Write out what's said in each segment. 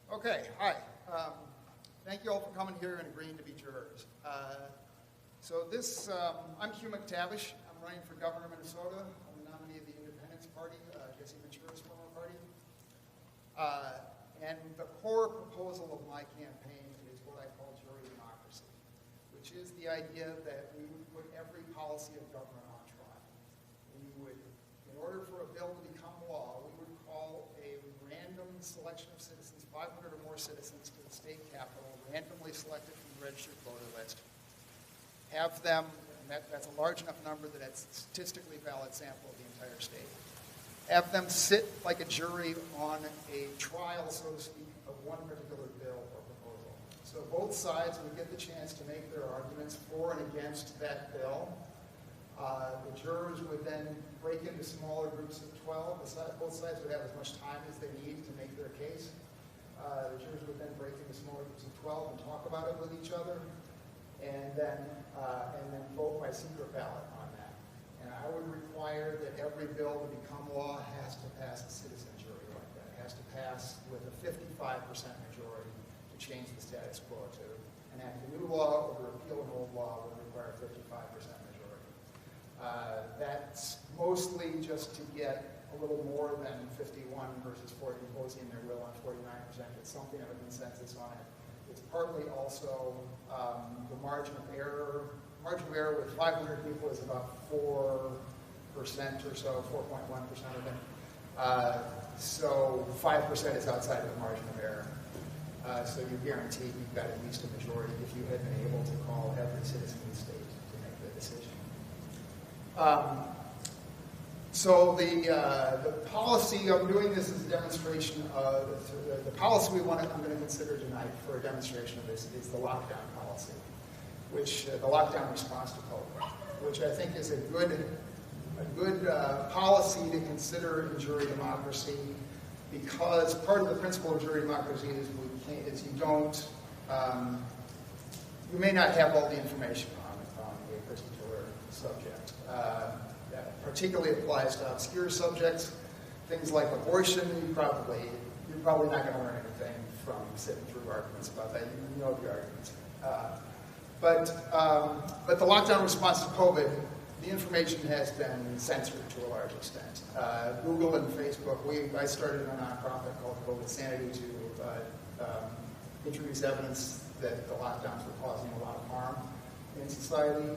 Okay, hi. Thank you all for coming here and agreeing to be jurors. I'm Hugh McTavish. I'm running for governor of Minnesota. I'm the nominee of the Independence Party, Jesse Ventura's former party. And the core proposal of my campaign is what I call jury democracy, which is the idea that we would put every policy of government on trial. We would, in order for a bill to become law, we would call a random selection of citizens, 500 or more citizens, to the state capitol, randomly selected from the registered voter list. Have them, and that's a large enough number that it's a statistically valid sample of the entire state. Have them sit like a jury on a trial, so to speak, of one particular bill or proposal. So both sides would get the chance to make their arguments for and against that bill. The jurors would then break into smaller groups of 12. Both sides would have as much time as they need to make their case. The jurors would then break into smaller groups of 12 and talk about it with each other, and then vote by secret ballot on that. And I would require that every bill to become law has to pass a citizen jury like that. It has to pass with a 55% majority to change the status quo. To enact a new law or to repeal an old law would require a 55% majority. That's mostly just to get a little more than 51 versus 40 imposing their will on 49%. It's something of a consensus on it. It's partly also the margin of error. Margin of error with 500 people is about 4% or so, 4.1% of them. So 5% is outside of the margin of error. So you guarantee you've got at least a majority if you had been able to call every citizen in the state to make the decision. So the policy of doing this is a demonstration of the policy I'm going to consider tonight for a demonstration of this is the lockdown policy, which the lockdown response to COVID, which I think is a good policy to consider in jury democracy, because part of the principle of jury democracy is you may not have all the information on a particular subject. That particularly applies to obscure subjects, things like abortion. You're probably not going to learn anything from sitting through arguments about that. You know the arguments. But the lockdown response to COVID, the information has been censored to a large extent. Google and Facebook, I started a nonprofit called COVID Sanity to introduce evidence that the lockdowns were causing a lot of harm in society.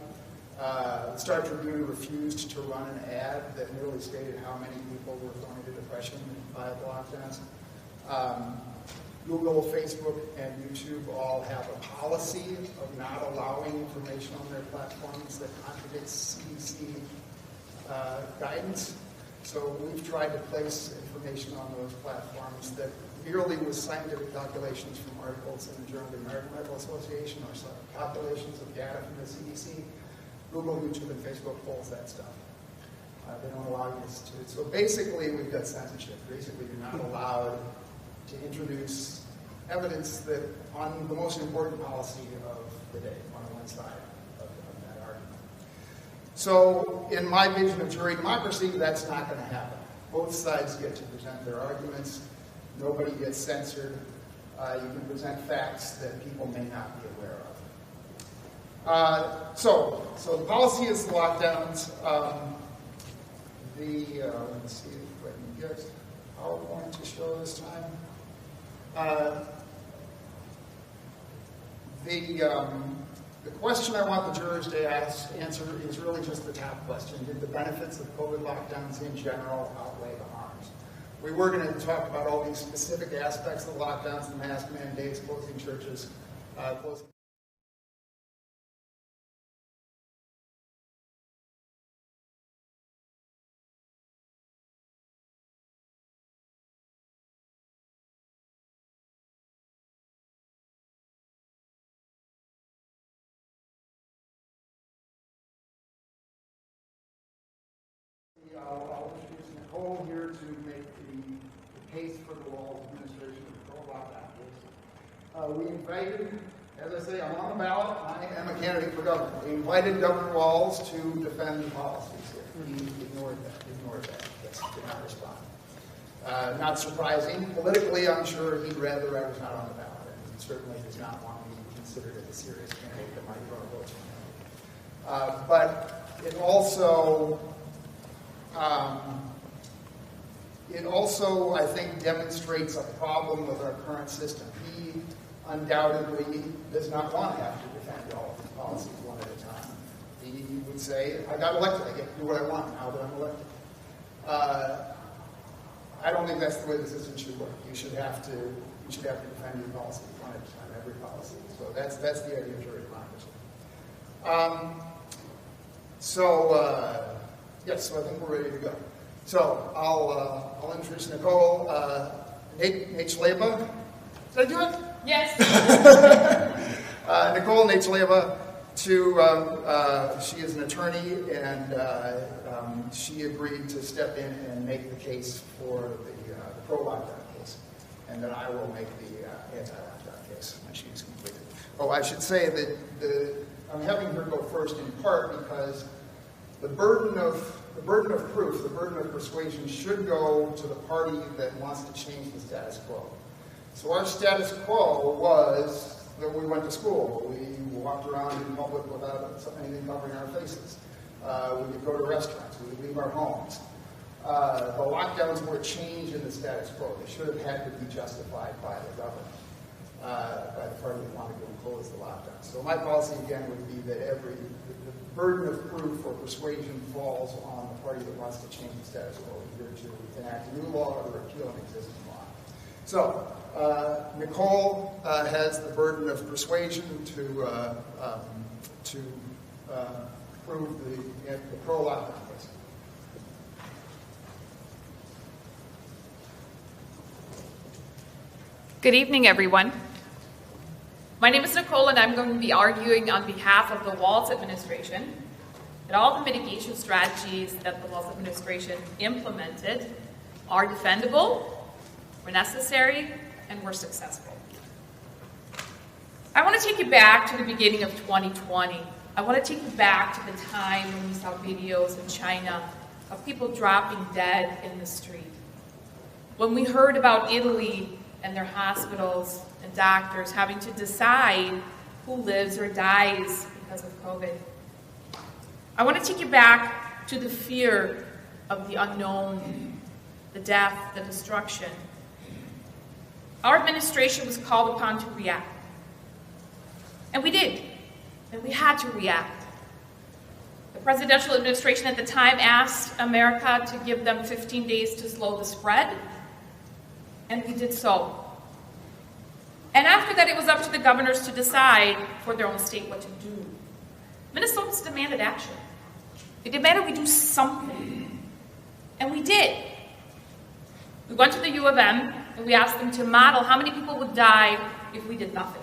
Star Tribune refused to run an ad that merely stated how many people were going into depression by the lockdowns. Google, Facebook, and YouTube all have a policy of not allowing information on their platforms that contradicts CDC guidance. So we've tried to place information on those platforms that merely was scientific calculations from articles in the Journal of the American Medical Association or some calculations of data from the CDC. Google, YouTube, and Facebook pulls that stuff. They don't allow you to. So basically, we've got censorship. Basically, you're not allowed to introduce evidence that on the most important policy of the day, on one side of that argument. So in my vision of jury democracy, that's not going to happen. Both sides get to present their arguments. Nobody gets censored. You can present facts that people may not be aware of. So the policy is the lockdowns. Let me see if I can get PowerPoint to show this time. The question I want the jurors to answer is really just the top question. Did the benefits of COVID lockdowns in general outweigh the harms? We were going to talk about all these specific aspects of the lockdowns, the mask mandates, closing churches, closing I'll introduce Nicole here to make the case for the Walls administration of the lockdown case. We invited, as I say, I'm on the ballot. I am a candidate for governor. We invited Governor Walls to defend the policies here. He ignored that. Did not respond. Not surprising. Politically, I'm sure he'd rather I was not on the ballot. And he certainly does not want me considered as a serious candidate that might draw votes from him. But it also, I think, demonstrates a problem with our current system. He undoubtedly does not want to have to defend all of his policies one at a time. He would say, I got elected, I get to do what I want now that I'm elected. I don't think that's the way the system should work. You should have to defend your policy one at a time, every policy. So that's the idea of jury democracy. Yes, so I think we're ready to go. So I'll introduce Nicole Nachleba. Did I do it? Yes. Nicole Nachleba. She is an attorney, and she agreed to step in and make the case for the pro-lockdown case, and then I will make the anti-lockdown case when she's completed. Oh, I should say that I'm having her go first in part because the burden of proof, the burden of persuasion should go to the party that wants to change the status quo. So our status quo was that we went to school. We walked around in public without anything covering our faces. We could go to restaurants. We could leave our homes. The lockdowns were a change in the status quo. They should have had to be justified by the government, by the party that wanted to impose the lockdown. So my policy, again, would be that the burden of proof or persuasion falls on the party that wants to change the status quo, either to enact a new law or repeal an existing law. So Nicole has the burden of persuasion to prove the pro-lockdown case. Good evening, everyone. My name is Nicole, and I'm going to be arguing on behalf of the Walz administration that all the mitigation strategies that the Walz administration implemented are defendable, were necessary, and were successful. I want to take you back to the beginning of 2020. I want to take you back to the time when we saw videos in China of people dropping dead in the street. When we heard about Italy and their hospitals and doctors having to decide who lives or dies because of COVID. I want to take you back to the fear of the unknown, the death, the destruction. Our administration was called upon to react. And we did. And we had to react. The presidential administration at the time asked America to give them 15 days to slow the spread. And we did so. And after that, it was up to the governors to decide for their own state what to do. Minnesotans demanded action. They demanded we do something. And we did. We went to the U of M, and we asked them to model how many people would die if we did nothing.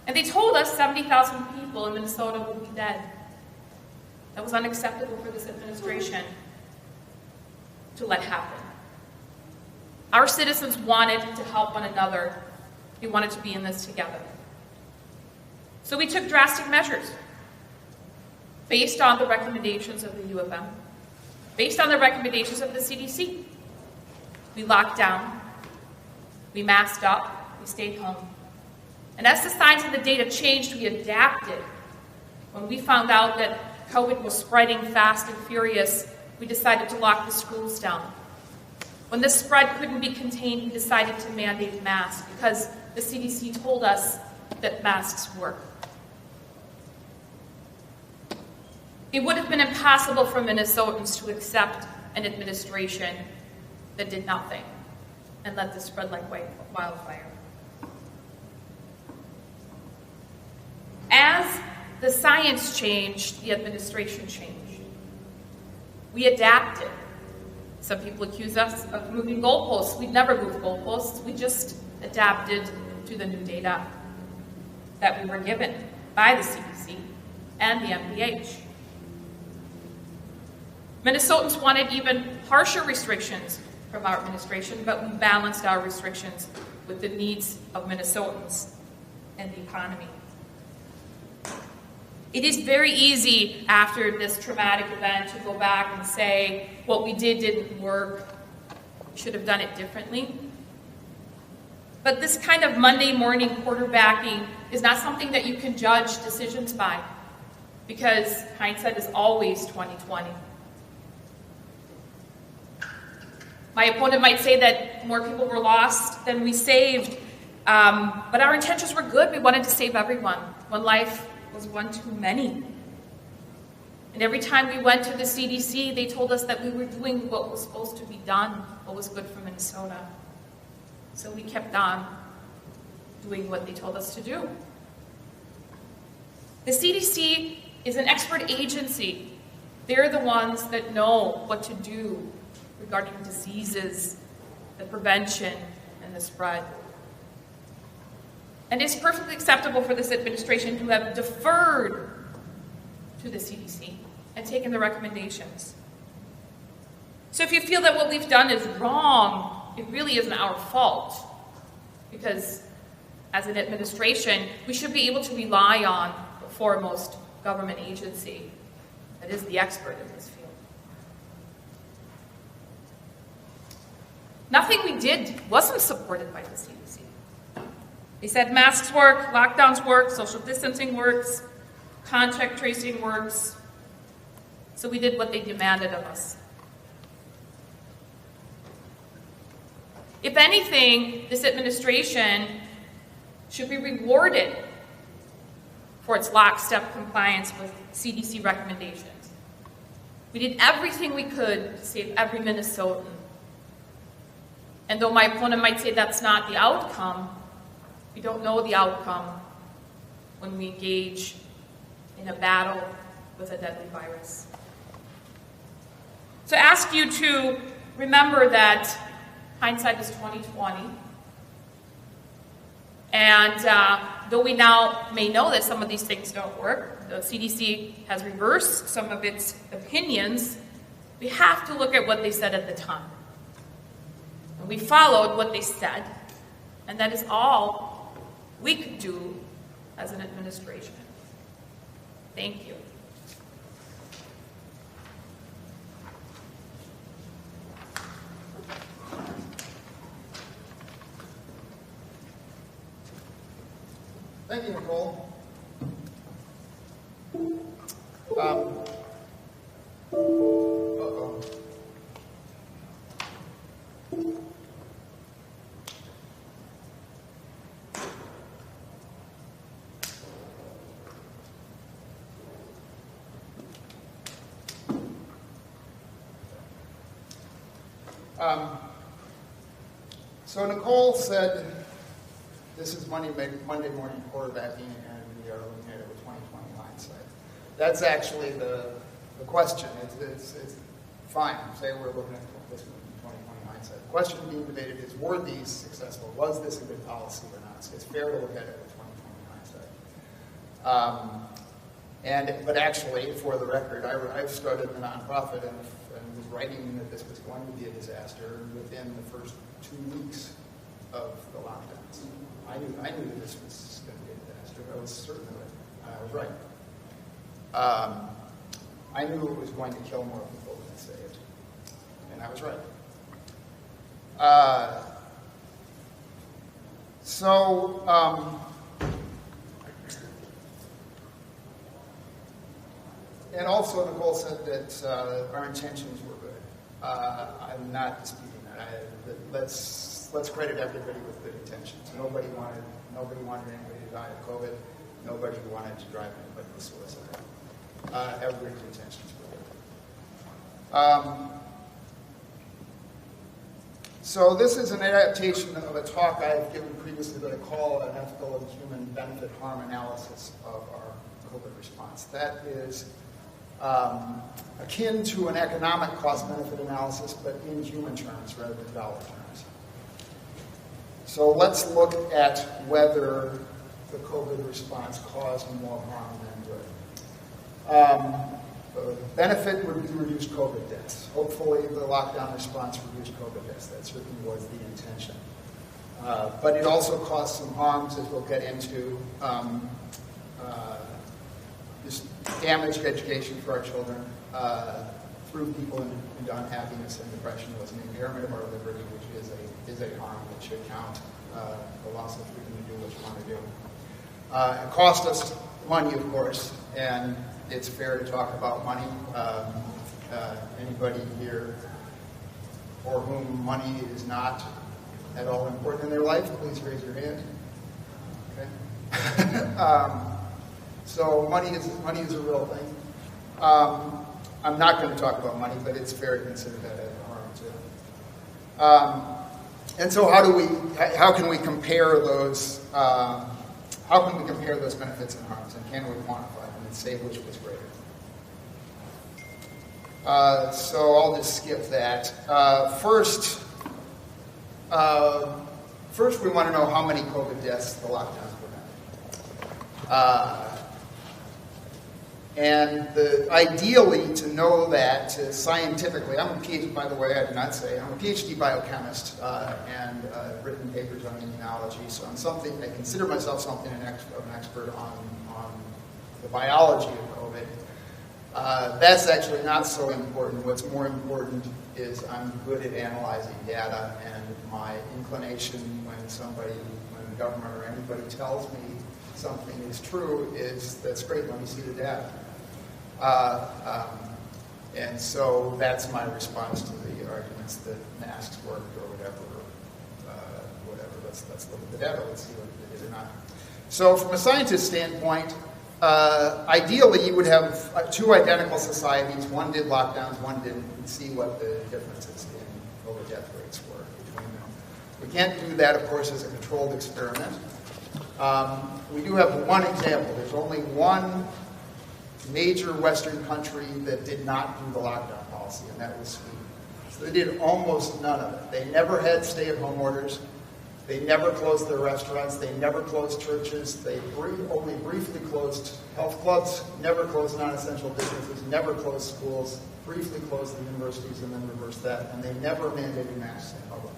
And they told us 70,000 people in Minnesota would be dead. That was unacceptable for this administration to let happen. Our citizens wanted to help one another. We wanted to be in this together. So we took drastic measures based on the recommendations of the U of M, based on the recommendations of the CDC. We locked down, we masked up, we stayed home. And as the science and the data changed, we adapted. When we found out that COVID was spreading fast and furious, we decided to lock the schools down. When the spread couldn't be contained, we decided to mandate masks because the CDC told us that masks work. It would have been impossible for Minnesotans to accept an administration that did nothing and let this spread like wildfire. As the science changed, the administration changed. We adapted. Some people accuse us of moving goalposts. We'd never moved goalposts. We just adapted to the new data that we were given by the CDC and the NPH. Minnesotans wanted even harsher restrictions from our administration, but we balanced our restrictions with the needs of Minnesotans and the economy. It is very easy after this traumatic event to go back and say what we did didn't work, We should have done it differently. But this kind of Monday morning quarterbacking is not something that you can judge decisions by, because hindsight is always 20/20. My opponent might say that more people were lost than we saved, but our intentions were good. We wanted to save everyone. One life was one too many. And every time we went to the CDC, they told us that we were doing what was supposed to be done, what was good for Minnesota. So we kept on doing what they told us to do. The CDC is an expert agency. They're the ones that know what to do regarding diseases, the prevention, and the spread. And it's perfectly acceptable for this administration to have deferred to the CDC and taken the recommendations. So if you feel that what we've done is wrong, it really isn't our fault, because as an administration, we should be able to rely on the foremost government agency that is the expert in this field. Nothing we did wasn't supported by the CDC. They said masks work, lockdowns work, social distancing works, contact tracing works. So we did what they demanded of us. If anything, this administration should be rewarded for its lockstep compliance with CDC recommendations. We did everything we could to save every Minnesotan. And though my opponent might say that's not the outcome, we don't know the outcome when we engage in a battle with a deadly virus. So I ask you to remember that hindsight is 20/20. And though we now may know that some of these things don't work, the CDC has reversed some of its opinions, we have to look at what they said at the time. And we followed what they said, and that is all we could do as an administration. Thank you. Thank you, Nicole. So Nicole said this is Monday morning quarterbacking, and we are looking at it with 20/20 hindsight. That's actually the question. It's fine. Say we're looking at this with 20/20 hindsight. The question being debated is, were these successful? Was this a good policy or not? So it's fair to look at it with 20/20 hindsight. But actually, for the record, I've started a nonprofit and was writing that this was going to be a disaster within the first 2 weeks of the lockdowns. I knew that this was going to be a disaster. I was certain of it. I was right. I knew it was going to kill more people than it saved, and I was right. And also Nicole said that our intentions were good. I'm not disputing that. Let's credit everybody with good intentions. Nobody wanted anybody to die of COVID. Nobody wanted to drive anybody to suicide. Everybody's intentions were good. So this is an adaptation of a talk I have given previously that I call an ethical and human benefit harm analysis of our COVID response. That is akin to an economic cost-benefit analysis, but in human terms rather than dollar terms. So let's look at whether the COVID response caused more harm than good. The benefit would be reduced COVID deaths. Hopefully the lockdown response reduced COVID deaths. That certainly was the intention. But it also caused some harms, as we'll get into. Just damaged education for our children. 3 threw people into unhappiness and depression was an impairment of our liberty, which is a harm that should count. The loss of freedom to do what you want to do. It cost us money, of course, and it's fair to talk about money. Anybody here for whom money is not at all important in their life, please raise your hand. Okay. So money is a real thing. I'm not going to talk about money, but it's fair to consider that as a harm too. And so how can we compare those benefits and harms, and can we quantify them and say which was greater? So I'll just skip that. First we want to know how many COVID deaths the lockdowns prevented. And ideally, to know that scientifically, I'm a PhD, by the way, I did not say, I'm a PhD biochemist and written papers on immunology, so I consider myself something of an expert on the biology of COVID. That's actually not so important. What's more important is I'm good at analyzing data, and my inclination when the government or anybody tells me something is true is, that's great, let me see the data. And so that's my response to the arguments that masks worked or whatever. Let's look at the data, let's see what it is or not. So from a scientist standpoint, ideally you would have two identical societies. One did lockdowns, one didn't, and see what the differences in COVID death rates were between them. We can't do that, of course, as a controlled experiment. We do have one example. There's only one major Western country that did not do the lockdown policy, and that was Sweden. So they did almost none of it. They never had stay-at-home orders. They never closed their restaurants. They never closed churches. They only briefly closed health clubs, never closed non-essential businesses, never closed schools, briefly closed the universities, and then reversed that, and they never mandated masks in public.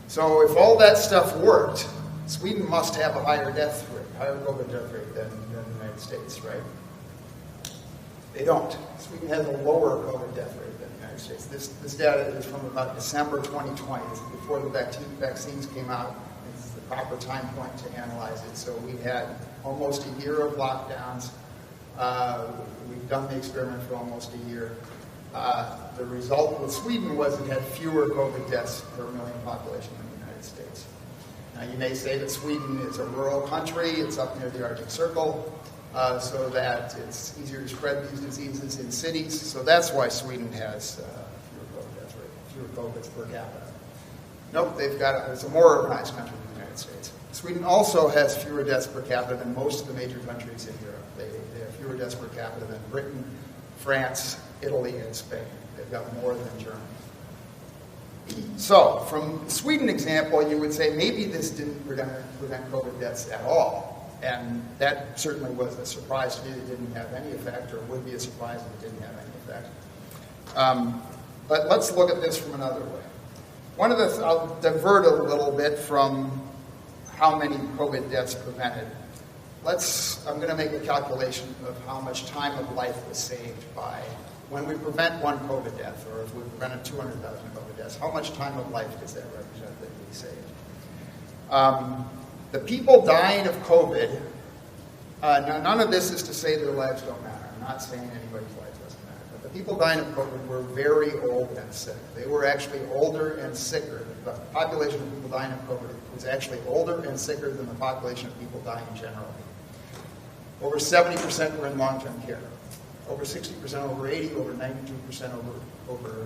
So if all that stuff worked, Sweden must have a higher COVID death rate than the United States, right? They don't. Sweden has a lower COVID death rate than the United States. This data is from about December 2020, before the vaccines came out. This is the proper time point to analyze it. So we had almost a year of lockdowns. We've done the experiment for almost a year. The result with Sweden was it had fewer COVID deaths per million population than the United States. Now you may say that Sweden is a rural country, it's up near the Arctic Circle, so that it's easier to spread these diseases in cities. So that's why Sweden has fewer COVID death rate, fewer COVIDs per capita. Nope, it's a more urbanized country than the United States. Sweden also has fewer deaths per capita than most of the major countries in Europe. They have fewer deaths per capita than Britain, France, Italy, and Spain. They've got more than Germany. So, from the Sweden example, you would say maybe this didn't prevent COVID deaths at all. And that certainly was a surprise to me. It didn't have any effect, or would be a surprise if it didn't have any effect. But let's look at this from another way. I'll divert a little bit from how many COVID deaths prevented. I'm going to make a calculation of how much time of life was saved by when we prevent one COVID death, or if we prevented 200,000 COVID deaths. How much time of life does that represent that we saved? The people dying of COVID, now none of this is to say their lives don't matter. I'm not saying anybody's life doesn't matter. But the people dying of COVID were very old and sick. They were actually older and sicker. The population of people dying of COVID was actually older and sicker than the population of people dying generally. Over 70% were in long-term care. Over 60% over 80, over 92% over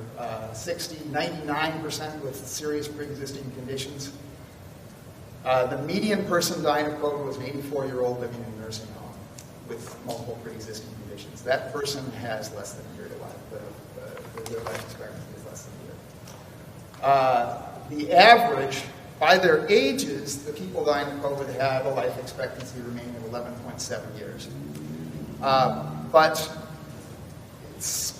60, 99% with serious pre-existing conditions. The median person dying of COVID was an 84-year-old living in a nursing home with multiple pre-existing conditions. That person has less than a year to life. Their life expectancy is less than a year. The average, by their ages, the people dying of COVID had a life expectancy remaining at 11.7 years. But it's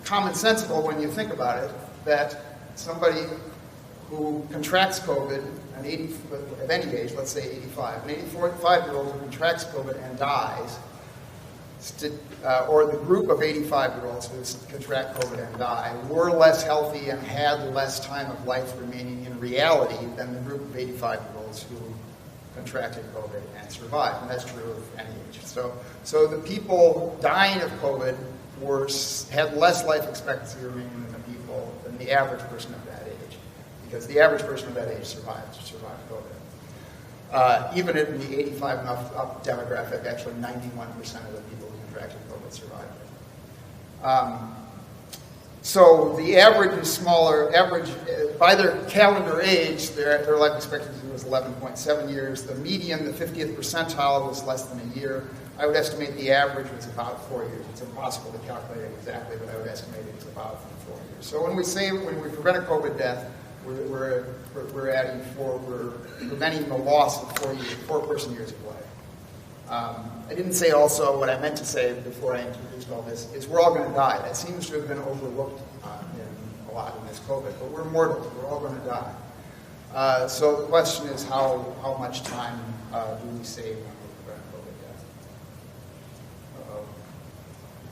commonsensical when you think about it that somebody who contracts COVID of any age, let's say 85, an 85-year-old who contracts COVID and dies or the group of 85-year-olds who contract COVID and die were less healthy and had less time of life remaining in reality than the group of 85-year-olds who contracted COVID and survived. And that's true of any age. So the people dying of COVID had less life expectancy remaining than the average person of that age, because the average person of that age survived COVID. Even in the 85 and up demographic, actually 91% of the people who contracted COVID survived it. So the average is smaller. By their calendar age, their life expectancy was 11.7 years. The median, the 50th percentile, was less than a year. I would estimate the average was about 4 years. It's impossible to calculate it exactly, but I would estimate it was about 4 years. So when we prevent a COVID death, we're preventing the loss of 4 person years of life. I didn't say also what I meant to say before I introduced all this is we're all going to die. That seems to have been overlooked in a lot in this COVID, but we're mortal. We're all going to die. So the question is how much time do we save when we prevent COVID death? Uh-oh.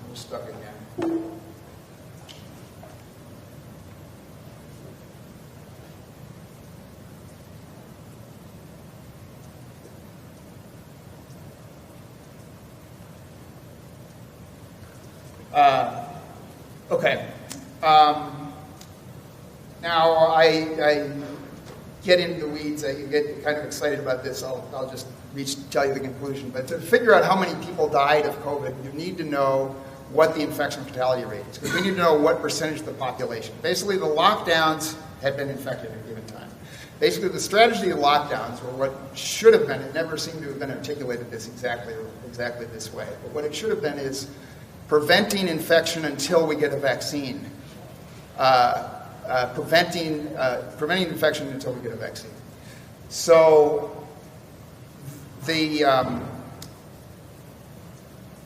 We're stuck again. Okay. Now I get into the weeds. I get kind of excited about this. I'll just tell you the conclusion. But to figure out how many people died of COVID, you need to know what the infection fatality rate is, because we need to know what percentage of the population. Basically, the lockdowns had been infected at a given time. Basically, the strategy of lockdowns, or what should have been, it never seemed to have been articulated this exactly this way. But what it should have been is preventing infection until we get a vaccine. Preventing infection until we get a vaccine. So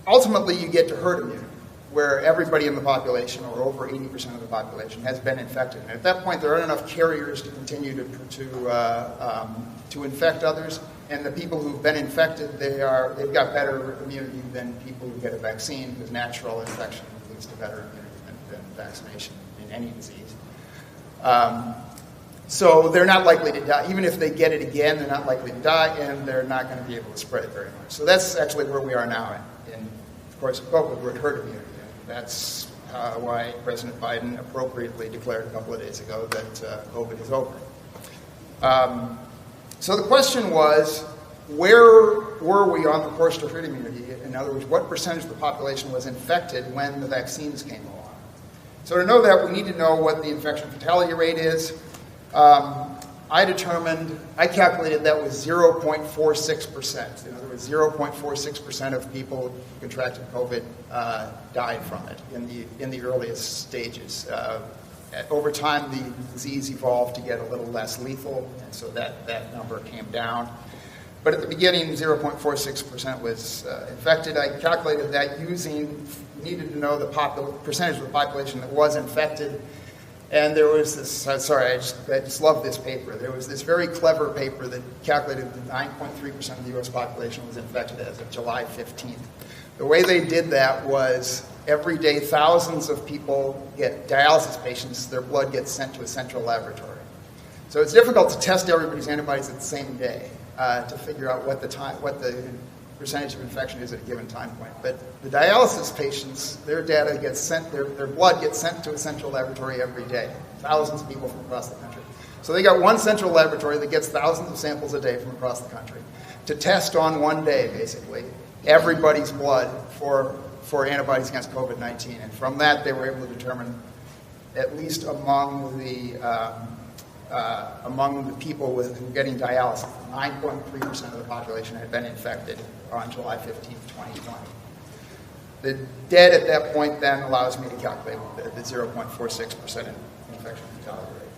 ultimately you get to herd immunity, where everybody in the population, or over 80% of the population, has been infected. And at that point, there aren't enough carriers to continue to infect others. And the people who've been infected, they've got better immunity than people who get a vaccine, because natural infection leads to better immunity than vaccination in any disease. So they're not likely to die. Even if they get it again, they're not likely to die, and they're not going to be able to spread it very much. So that's actually where we are now. And of course, COVID, we're at herd immunity. That's why President Biden appropriately declared a couple of days ago that COVID is over. So the question was, where were we on the course to herd immunity? In other words, what percentage of the population was infected when the vaccines came along? So to know that, we need to know what the infection fatality rate is. I calculated that was 0.46%. In other words, 0.46% of people who contracted COVID died from it in the earliest stages. Over time, the disease evolved to get a little less lethal, and so that number came down. But at the beginning, 0.46% was infected. I calculated that needed to know the percentage of the population that was infected. And there was this, I just love this paper. There was this very clever paper that calculated that 9.3% of the U.S. population was infected as of July 15th. The way they did that was every day thousands of people dialysis patients, their blood gets sent to a central laboratory. So it's difficult to test everybody's antibodies at the same day to figure out what the percentage of infection is at a given time point. But the dialysis patients, their data gets sent, their blood gets sent to a central laboratory every day, thousands of people from across the country. So they got one central laboratory that gets thousands of samples a day from across the country to test on one day, basically, everybody's blood for antibodies against COVID-19. And from that, they were able to determine, at least among the people who were getting dialysis, 9.3% of the population had been infected on July 15th, 2020. The dead at that point then allows me to calculate the 0.46% infection fatality rate.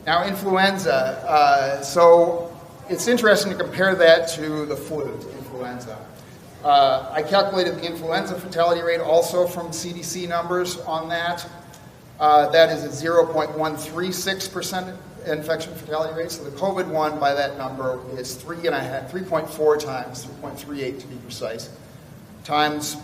Now, influenza. So it's interesting to compare that to the flu, to influenza. I calculated the influenza fatality rate also from CDC numbers on that. That is at 0.136%, infection fatality rate. So the COVID one by that number is 3.4 times, 3.38 to be precise, times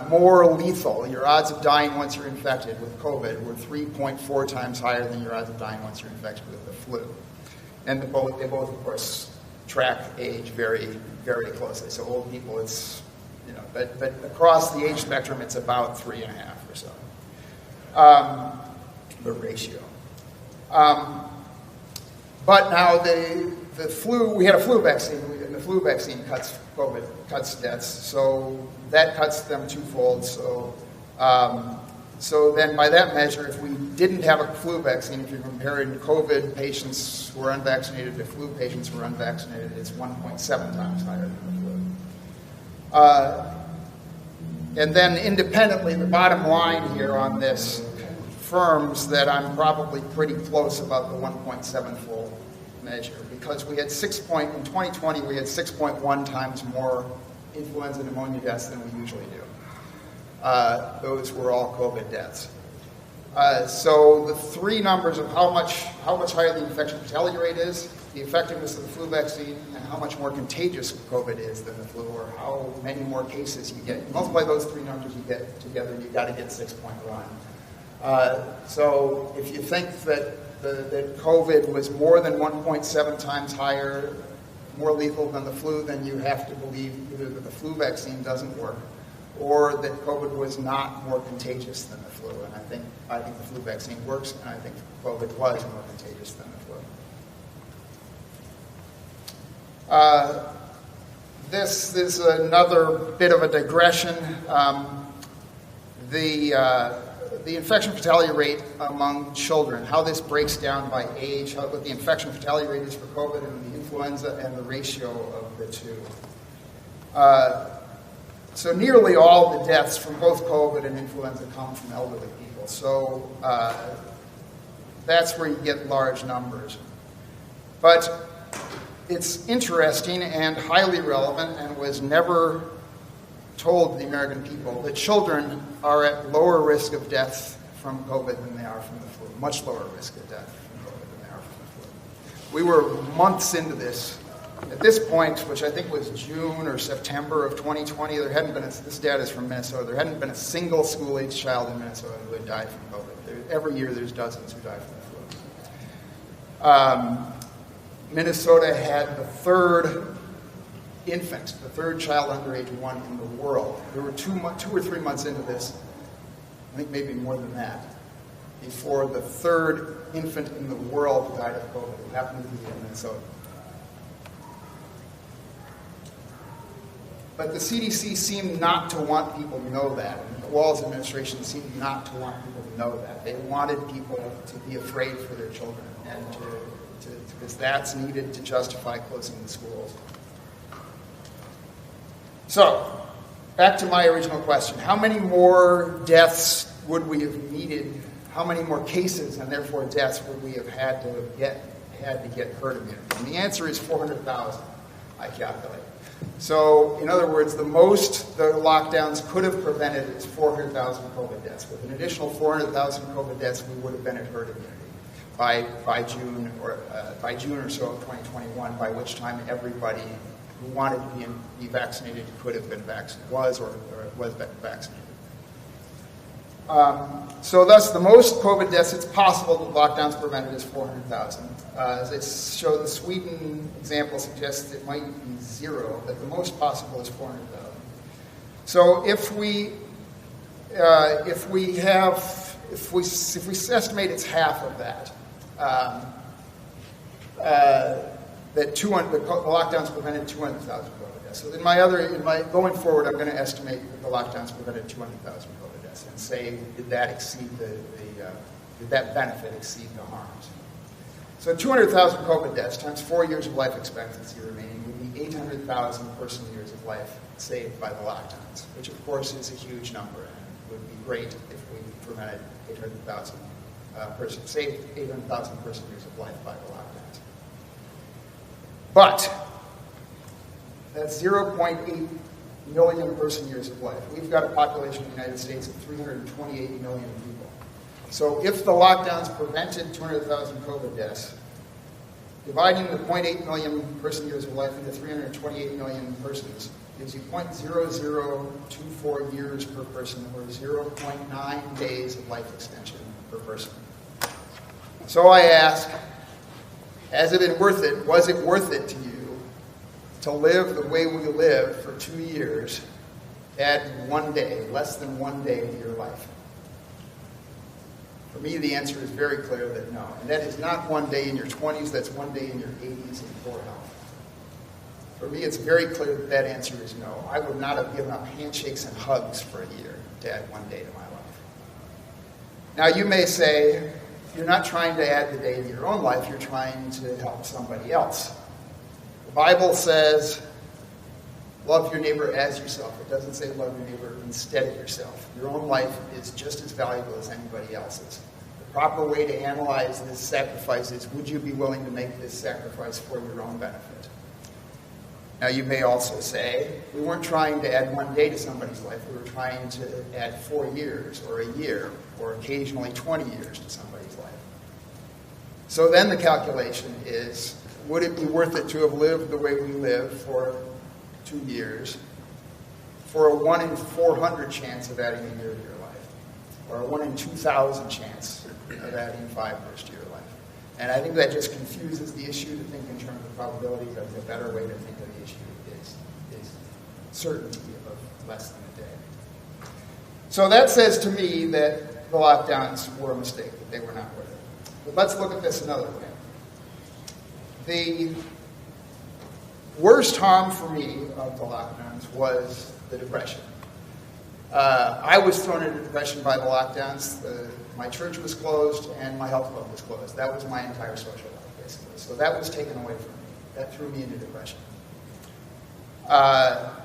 more lethal. Your odds of dying once you're infected with COVID were 3.4 times higher than your odds of dying once you're infected with the flu. And they both, of course, track age very, very closely. So old people, it's, you know, but across the age spectrum, it's about 3.5 or so. The ratio. But now the flu, we had a flu vaccine, and the flu vaccine cuts COVID, cuts deaths, so that cuts them twofold. So, so then by that measure, if we didn't have a flu vaccine, if you're comparing COVID patients who are unvaccinated to flu patients who are unvaccinated, it's 1.7 times higher than the flu. And then independently, the bottom line here on this confirms that I'm probably pretty close about the 1.7-fold measure, because we had in 2020, we had 6.1 times more influenza pneumonia deaths than we usually do. Those were all COVID deaths. So the three numbers of how much higher the infection fatality rate is, the effectiveness of the flu vaccine, and how much more contagious COVID is than the flu, or how many more cases you get. You multiply those three numbers you get together, you've got to get 6.1. So if you think that COVID was more than 1.7 times higher, more lethal than the flu, then you have to believe either that the flu vaccine doesn't work, or that COVID was not more contagious than the flu. And I think the flu vaccine works, and I think COVID was more contagious than the flu. This is another bit of a digression. The infection fatality rate among children, how this breaks down by age, what the infection fatality rate is for COVID and the influenza, and the ratio of the two. So nearly all the deaths from both COVID and influenza come from elderly people. So that's where you get large numbers. But it's interesting and highly relevant, and was never told to the American people, that children are at lower risk of death from COVID than they are from the flu. Much lower risk of death from COVID than they are from the flu. We were months into this. At this point, which I think was June or September of 2020, there hadn't been, this data is from Minnesota, there hadn't been a single school-age child in Minnesota who had died from COVID. Every year there's dozens who die from the flu. Minnesota had the third infant, the third child under age 1 in the world. There were 2 or 3 months into this, I think maybe more than that, before the third infant in the world died of COVID. It happened to be in Minnesota. But the CDC seemed not to want people to know that, and the Walz administration seemed not to want people to know that. They wanted people to be afraid for their children, and because that's needed to justify closing the schools. So, back to my original question. How many more deaths would we have needed? How many more cases, and therefore deaths, would we have had to get herd immunity? And the answer is 400,000, I calculate. So, in other words, the most the lockdowns could have prevented is 400,000 COVID deaths. With an additional 400,000 COVID deaths, we would have been at herd immunity by June or so of 2021, by which time everybody who wanted to be vaccinated could have been vaccinated, was vaccinated. So thus, the most COVID deaths it's possible that lockdowns prevented is 400,000. As I showed, the Sweden example suggests it might be 0, but the most possible is 400,000. So if we estimate it's half of that, the lockdowns prevented 200,000 COVID deaths. So going forward, I'm going to estimate that the lockdowns prevented 200,000 COVID deaths, and say, did that benefit exceed the harms? So 200,000 COVID deaths times 4 years of life expectancy remaining would be 800,000 personal years of life saved by the lockdowns, which of course is a huge number, and would be great if we prevented 800,000 saved 800,000 personal years of life by the lockdowns. But that's 0.8 million person years of life. We've got a population in the United States of 328 million people. So if the lockdowns prevented 200,000 COVID deaths, dividing the 0.8 million person years of life into 328 million persons gives you 0.0024 years per person, or 0.9 days of life extension per person. So I ask, has it been worth it? Was it worth it to you to live the way we live for 2 years, add 1 day, less than 1 day to your life? For me, the answer is very clear that no. And that is not 1 day in your 20s, that's 1 day in your 80s in poor health. For me, it's very clear that that answer is no. I would not have given up handshakes and hugs for a year to add 1 day to my life. Now, you may say, you're not trying to add the day to your own life, you're trying to help somebody else. The Bible says, love your neighbor as yourself. It doesn't say love your neighbor instead of yourself. Your own life is just as valuable as anybody else's. The proper way to analyze this sacrifice is, would you be willing to make this sacrifice for your own benefit? Now, you may also say, we weren't trying to add 1 day to somebody's life. We were trying to add 4 years, or a year, or occasionally 20 years to somebody's life. So then the calculation is, would it be worth it to have lived the way we live for 2 years for a 1 in 400 chance of adding a year to your life, or a 1 in 2,000 chance of adding 5 years to your life? And I think that just confuses the issue to think in terms of probabilities. I think a better way to think of the issue is certainty of less than a day. So that says to me that the lockdowns were a mistake, that they were not worth it. But let's look at this another way. The worst harm for me of the lockdowns was the depression. I was thrown into depression by the lockdowns. My church was closed and my health club was closed. That was my entire social life, basically. So that was taken away from me. That threw me into depression.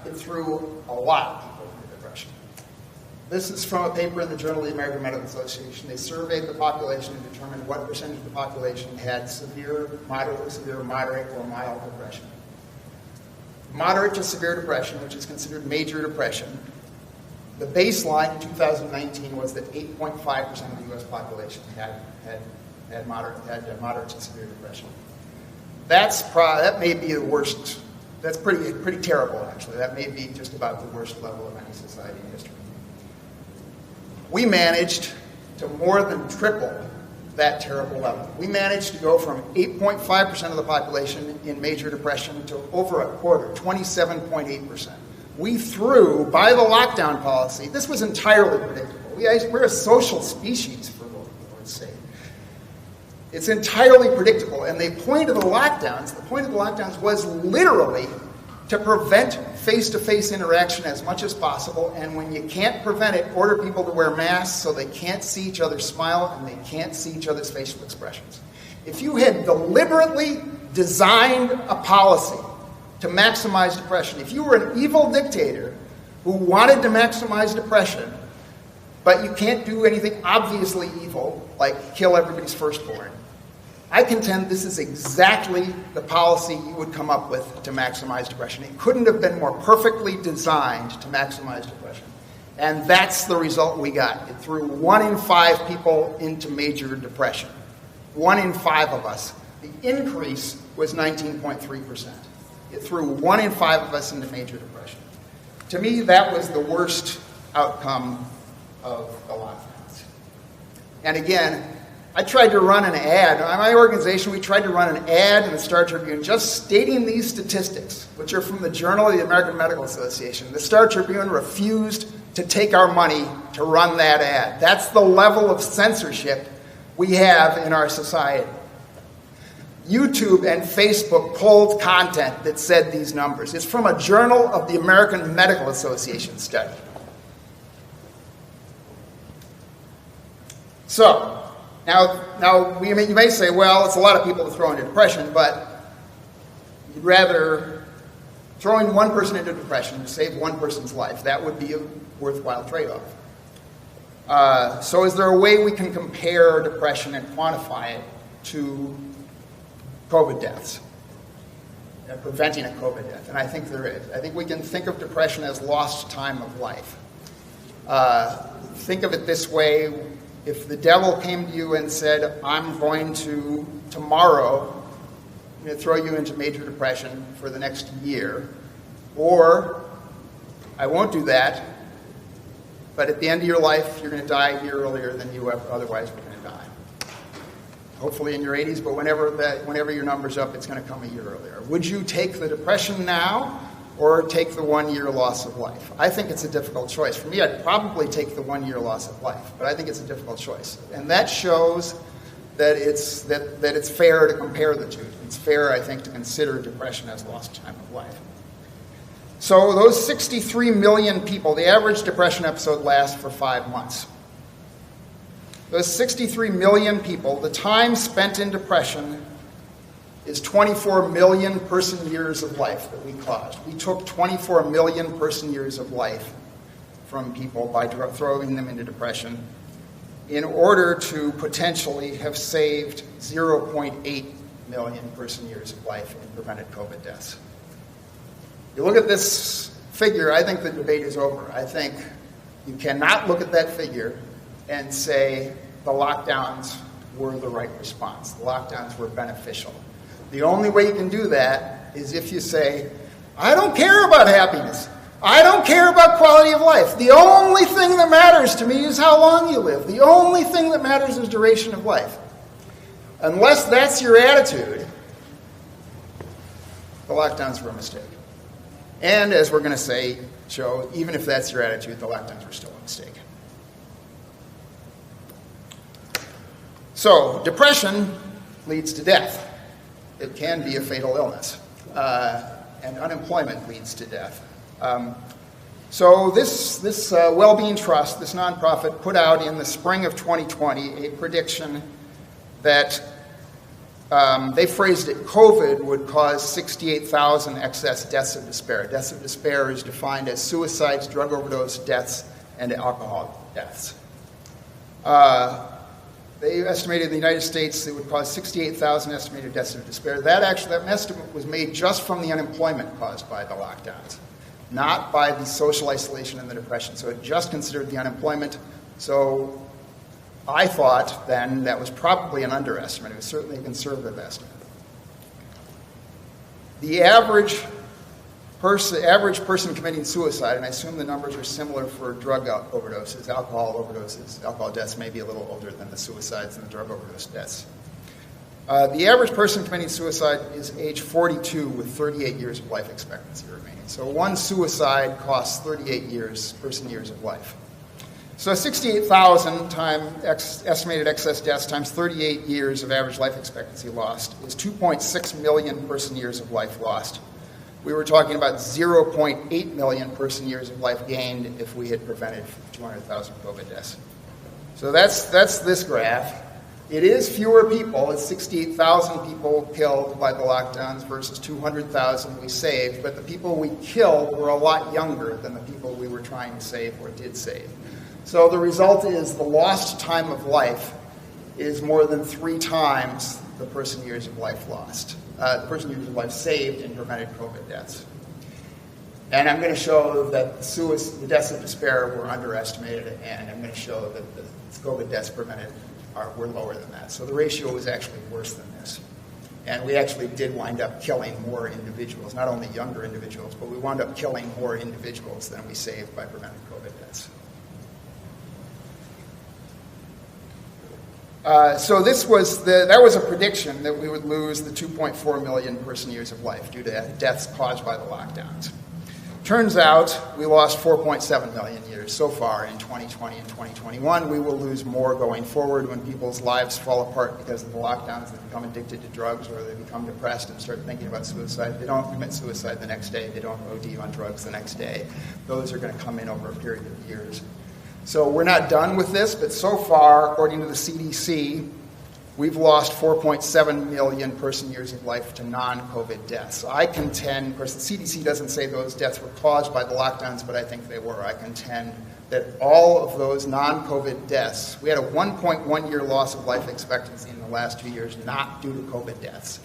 It threw a lot of people into depression. This is from a paper in the Journal of the American Medical Association. They surveyed the population and determined what percentage of the population had severe, moderately severe, moderate, or mild depression. Moderate to severe depression, which is considered major depression, the baseline in 2019 was that 8.5% of the U.S. population had moderate to severe depression. That may be the worst. That's pretty terrible, actually. That may be just about the worst level of any society in history. We managed to more than triple that terrible level. We managed to go from 8.5% of the population in major depression to over a quarter, 27.8%. We threw, by the lockdown policy, this was entirely predictable. We're a social species, for Lord's sake. It's entirely predictable. And the point of the lockdowns was literally to prevent face-to-face interaction as much as possible. And when you can't prevent it, order people to wear masks so they can't see each other smile and they can't see each other's facial expressions. If you had deliberately designed a policy to maximize depression, if you were an evil dictator who wanted to maximize depression, but you can't do anything obviously evil, like kill everybody's firstborn, I contend this is exactly the policy you would come up with to maximize depression. It couldn't have been more perfectly designed to maximize depression. And that's the result we got. It threw 1 in 5 people into major depression. 1 in 5 of us. The increase was 19.3%. It threw 1 in 5 of us into major depression. To me, that was the worst outcome of the lockdowns. And again, I tried to run an ad. My organization, we tried to run an ad in the Star Tribune just stating these statistics, which are from the Journal of the American Medical Association. The Star Tribune refused to take our money to run that ad. That's the level of censorship we have in our society. YouTube and Facebook pulled content that said these numbers. It's from a Journal of the American Medical Association study. So, now you may say, well, it's a lot of people to throw into depression, but you'd rather throwing one person into depression to save one person's life. That would be a worthwhile trade-off. So is there a way we can compare depression and quantify it to COVID deaths, and preventing a COVID death? And I think there is. I think we can think of depression as lost time of life. Think of it this way. If the devil came to you and said, I'm going to, tomorrow, I'm going to throw you into major depression for the next year, or I won't do that, but at the end of your life, you're going to die a year earlier than you otherwise were going to die. Hopefully in your 80s, but whenever your number's up, it's going to come a year earlier. Would you take the depression now, or take the 1 year loss of life? I think it's a difficult choice. For me, I'd probably take the 1 year loss of life, but I think it's a difficult choice. And that shows that it's fair to compare the two. It's fair, I think, to consider depression as lost time of life. So those 63 million people, the average depression episode lasts for 5 months. Those 63 million people, the time spent in depression is 24 million person years of life that we caused. We took 24 million person years of life from people by throwing them into depression in order to potentially have saved 0.8 million person years of life and prevented COVID deaths. You look at this figure, I think the debate is over. I think you cannot look at that figure and say the lockdowns were the right response. The lockdowns were beneficial. The only way you can do that is if you say, I don't care about happiness. I don't care about quality of life. The only thing that matters to me is how long you live. The only thing that matters is duration of life. Unless that's your attitude, the lockdowns were a mistake. And as we're going to show, even if that's your attitude, the lockdowns were still a mistake. So, depression leads to death. It can be a fatal illness. And unemployment leads to death. So this Wellbeing Trust, this nonprofit, put out in the spring of 2020 a prediction that they phrased it, COVID would cause 68,000 excess deaths of despair. Deaths of despair is defined as suicides, drug overdose deaths, and alcohol deaths. They estimated in the United States it would cause 68,000 estimated deaths of despair. That estimate was made just from the unemployment caused by the lockdowns, not by the social isolation and the depression. So it just considered the unemployment. So I thought then that was probably an underestimate. It was certainly a conservative estimate. The average person committing suicide, and I assume the numbers are similar for drug overdoses, alcohol deaths may be a little older than the suicides and the drug overdose deaths. The average person committing suicide is age 42 with 38 years of life expectancy remaining. So one suicide costs 38 person years of life. So 68,000 estimated excess deaths times 38 years of average life expectancy lost is 2.6 million person years of life lost. We were talking about 0.8 million person years of life gained if we had prevented 200,000 COVID deaths. So that's this graph. It is fewer people. It's 68,000 people killed by the lockdowns versus 200,000 we saved. But the people we killed were a lot younger than the people we were trying to save or did save. So the result is the lost time of life is more than 3 times the person years of life lost. The person years of life saved and prevented COVID deaths. And I'm going to show that the deaths of despair were underestimated, and I'm going to show that the COVID deaths prevented were lower than that. So the ratio was actually worse than this. And we actually did wind up killing more individuals, not only younger individuals, but we wound up killing more individuals than we saved by preventing COVID deaths. So that was a prediction that we would lose the 2.4 million person years of life due to deaths caused by the lockdowns. Turns out we lost 4.7 million years so far in 2020 and 2021. We will lose more going forward when people's lives fall apart because of the lockdowns. They become addicted to drugs or they become depressed and start thinking about suicide. They don't commit suicide the next day. They don't OD on drugs the next day. Those are going to come in over a period of years. So we're not done with this, but so far, according to the CDC, we've lost 4.7 million person years of life to non-COVID deaths. I contend, of course, the CDC doesn't say those deaths were caused by the lockdowns, but I think they were. I contend that all of those non-COVID deaths, we had a 1.1 year loss of life expectancy in the last 2 years, not due to COVID deaths.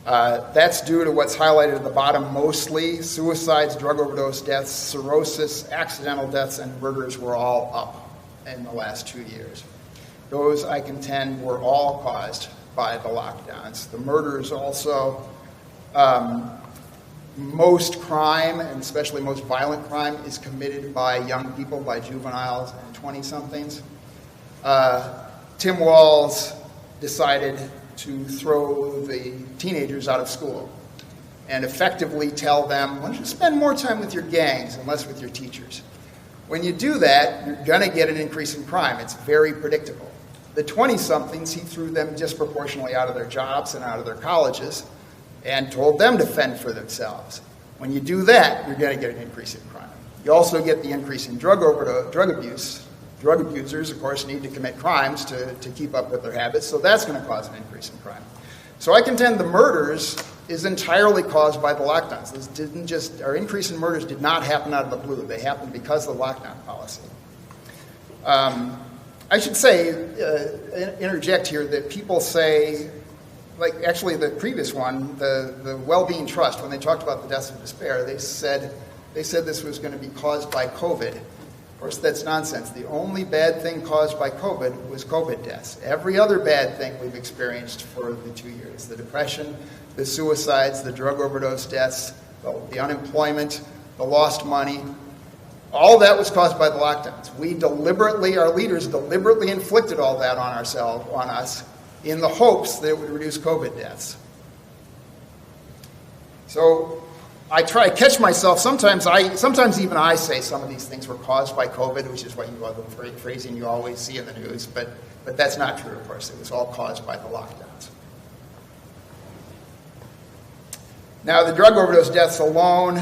That's due to what's highlighted at the bottom mostly. Suicides, drug overdose deaths, cirrhosis, accidental deaths, and murders were all up. in the last 2 years. Those, I contend, were all caused by the lockdowns. The murders also, most crime, and especially most violent crime, is committed by young people, by juveniles and 20-somethings. Tim Walz decided to throw the teenagers out of school and effectively tell them, why don't you spend more time with your gangs and less with your teachers? When you do that, you're going to get an increase in crime. It's very predictable. The 20-somethings, he threw them disproportionately out of their jobs and out of their colleges and told them to fend for themselves. When you do that, you're going to get an increase in crime. You also get the increase in drug abuse. Drug abusers, of course, need to commit crimes to keep up with their habits, so that's going to cause an increase in crime. So I contend the murders is entirely caused by the lockdowns. This didn't just, our increase in murders did not happen out of the blue. They happened because of the lockdown policy. I should say, interject here, that people say, like actually the previous one, the Well-Being Trust, when they talked about the deaths of despair, they said this was going to be caused by COVID. Of course, that's nonsense. The only bad thing caused by COVID was COVID deaths. Every other bad thing we've experienced for the 2 years, the depression, the suicides, the drug overdose deaths, the unemployment, the lost money, all that was caused by the lockdowns. Our leaders deliberately inflicted all that on us in the hopes that it would reduce COVID deaths. So I try to catch myself. Sometimes even I say some of these things were caused by COVID, which is what the phrasing you always see in the news, but that's not true, of course. It was all caused by the lockdowns. Now, the drug overdose deaths alone,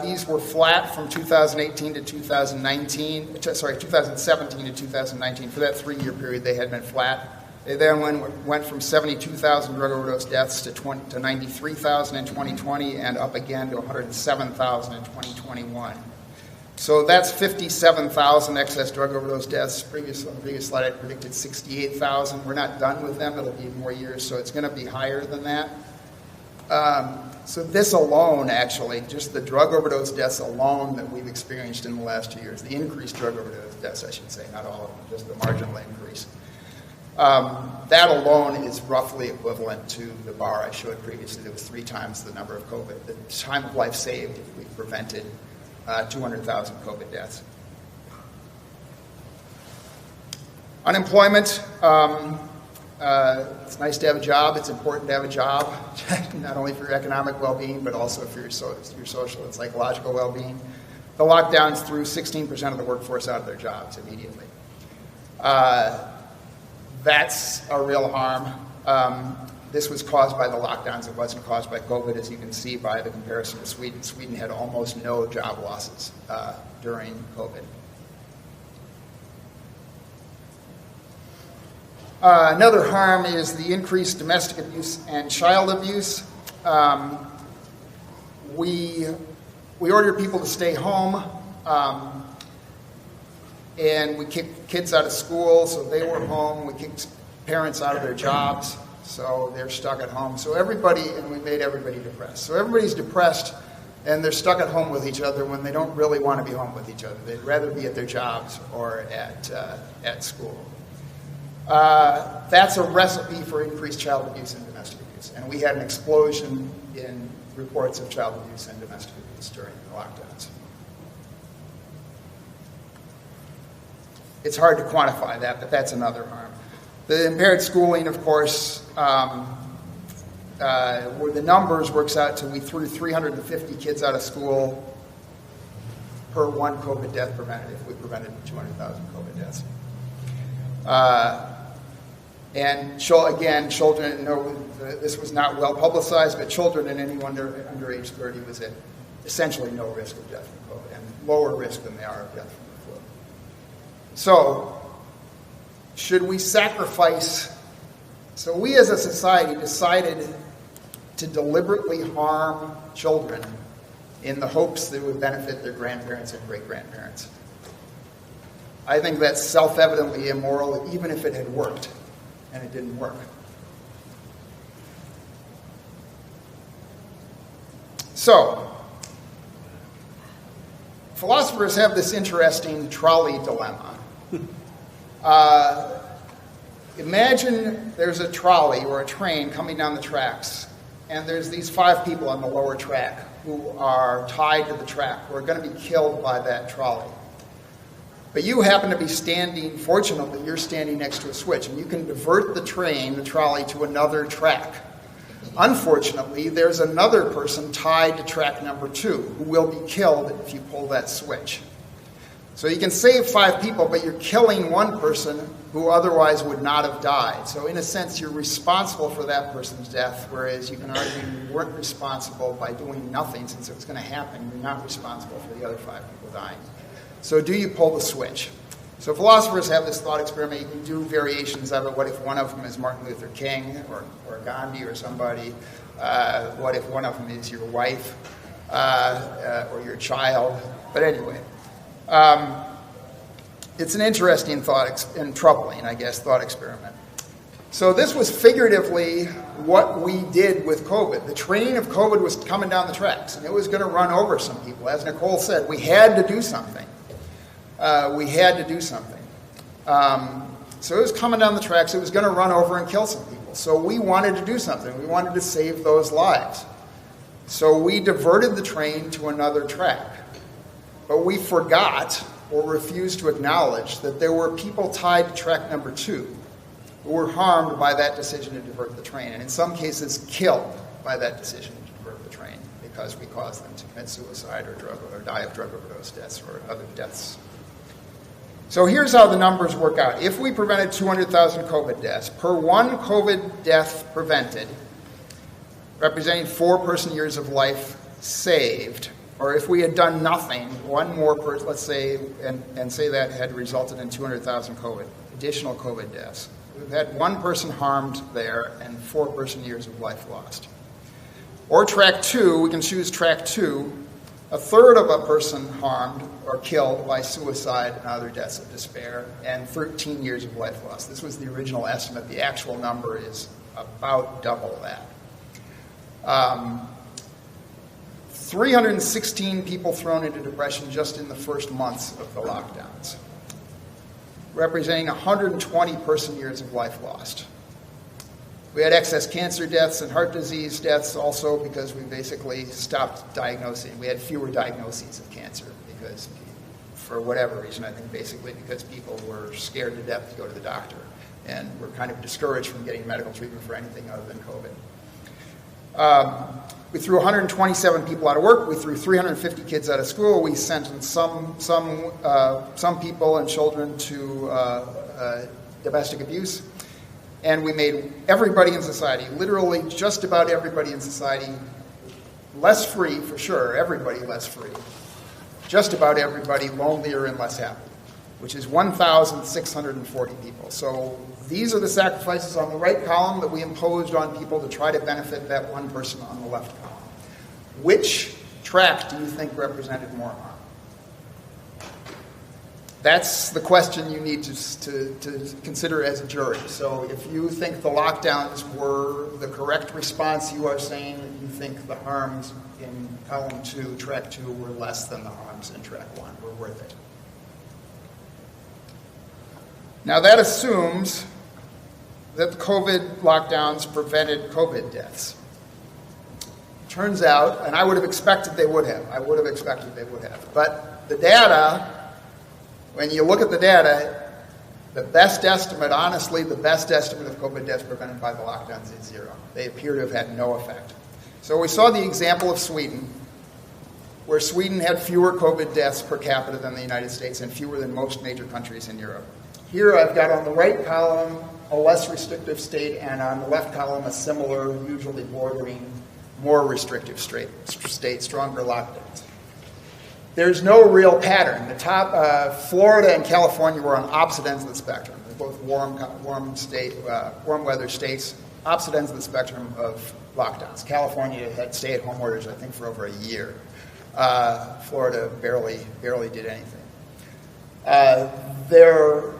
these were flat from 2018 to 2019, 2017 to 2019. For that 3-year period, they had been flat. They then went from 72,000 drug overdose deaths to 93,000 in 2020 and up again to 107,000 in 2021. So that's 57,000 excess drug overdose deaths. On the previous slide, I predicted 68,000. We're not done with them. It'll be more years, so it's going to be higher than that. So this alone, actually, just the drug overdose deaths alone that we've experienced in the last 2 years, the increased drug overdose deaths, I should say, not all of them, just the marginal increase. That alone is roughly equivalent to the bar I showed previously. That was 3 times the number of COVID. The time of life saved if we prevented 200,000 COVID deaths. Unemployment. It's nice to have a job. It's important to have a job, not only for your economic well-being, but also for your social and psychological well-being. The lockdowns threw 16% of the workforce out of their jobs immediately. That's a real harm. This was caused by the lockdowns. It wasn't caused by COVID, as you can see by the comparison to Sweden. Sweden had almost no job losses during COVID. Another harm is the increased domestic abuse and child abuse. We ordered people to stay home, and we kicked kids out of school, so they were home. We kicked parents out of their jobs, so they're stuck at home. And we made everybody depressed. So everybody's depressed, and they're stuck at home with each other when they don't really want to be home with each other. They'd rather be at their jobs or at school. That's a recipe for increased child abuse and domestic abuse. And we had an explosion in reports of child abuse and domestic abuse during the lockdowns. It's hard to quantify that, but that's another harm. The impaired schooling, of course, where the numbers works out to we threw 350 kids out of school per 1 COVID death prevented if we prevented 200,000 COVID deaths. And again, children, this was not well publicized, but children and anyone under age 30 was at essentially no risk of death from COVID, and lower risk than they are of death from the flu. So, should we sacrifice? So we as a society decided to deliberately harm children in the hopes that it would benefit their grandparents and great-grandparents. I think that's self-evidently immoral, even if it had worked. And it didn't work. So, philosophers have this interesting trolley dilemma. Imagine there's a trolley or a train coming down the tracks, and there's these 5 people on the lower track who are tied to the track, who are going to be killed by that trolley. But you happen to be standing, fortunately, you're standing next to a switch, and you can divert the train, the trolley, to another track. Unfortunately, there's another person tied to track number 2 who will be killed if you pull that switch. So you can save 5 people, but you're killing one person who otherwise would not have died. So in a sense, you're responsible for that person's death, whereas you can argue you weren't responsible by doing nothing since it was going to happen. You're not responsible for the other 5 people dying. So do you pull the switch? So philosophers have this thought experiment. You can do variations of it. What if one of them is Martin Luther King or Gandhi or somebody? What if one of them is your wife or your child? But anyway. It's an interesting thought and troubling, I guess, thought experiment. So this was figuratively what we did with COVID. The train of COVID was coming down the tracks, and it was going to run over some people. As Nicole said, we had to do something. So it was coming down the tracks. It was going to run over and kill some people. So we wanted to do something. We wanted to save those lives. So we diverted the train to another track. But we forgot or refused to acknowledge that there were people tied to track number 2 who were harmed by that decision to divert the train, and in some cases killed by that decision to divert the train because we caused them to commit suicide or die of drug overdose deaths or other deaths. So here's how the numbers work out. If we prevented 200,000 COVID deaths, per 1 COVID death prevented, representing 4 person-years of life saved, or if we had done nothing, one more person, let's say, and say that had resulted in 200,000 additional COVID deaths. We've had 1 person harmed there and 4 person-years of life lost. Or track 2, we can choose track 2, a third of a person harmed or killed by suicide and other deaths of despair, and 13 years of life lost. This was the original estimate. The actual number is about double that. 316 people thrown into depression just in the first months of the lockdowns, representing 120 person-years of life lost. We had excess cancer deaths and heart disease deaths also because we basically stopped diagnosing. We had fewer diagnoses of cancer because, for whatever reason, I think basically because people were scared to death to go to the doctor and were kind of discouraged from getting medical treatment for anything other than COVID. We threw 127 people out of work. We threw 350 kids out of school. We sentenced some people and children to domestic abuse. And we made everybody in society, literally just about everybody in society, less free for sure, everybody less free. Just about everybody lonelier and less happy, which is 1,640 people. So these are the sacrifices on the right column that we imposed on people to try to benefit that 1 person on the left column. Which track do you think represented more harm? That's the question you need to consider as a jury. So if you think the lockdowns were the correct response, you are saying that you think the harms in column 2, track 2, were less than the harms in track 1, were worth it. Now that assumes that the COVID lockdowns prevented COVID deaths. Turns out, and I would have expected they would have. But the data, when you look at the data, the best estimate, honestly, the best estimate of COVID deaths prevented by the lockdowns is 0. They appear to have had no effect. So we saw the example of Sweden, where Sweden had fewer COVID deaths per capita than the United States and fewer than most major countries in Europe. Here I've got on the right column a less restrictive state, and on the left column a similar, usually bordering, more restrictive state, stronger lockdowns. There's no real pattern. The top, Florida and California were on opposite ends of the spectrum. They're both warm weather states, opposite ends of the spectrum of lockdowns. California had stay-at-home orders, I think, for over a year. Florida barely did anything. Their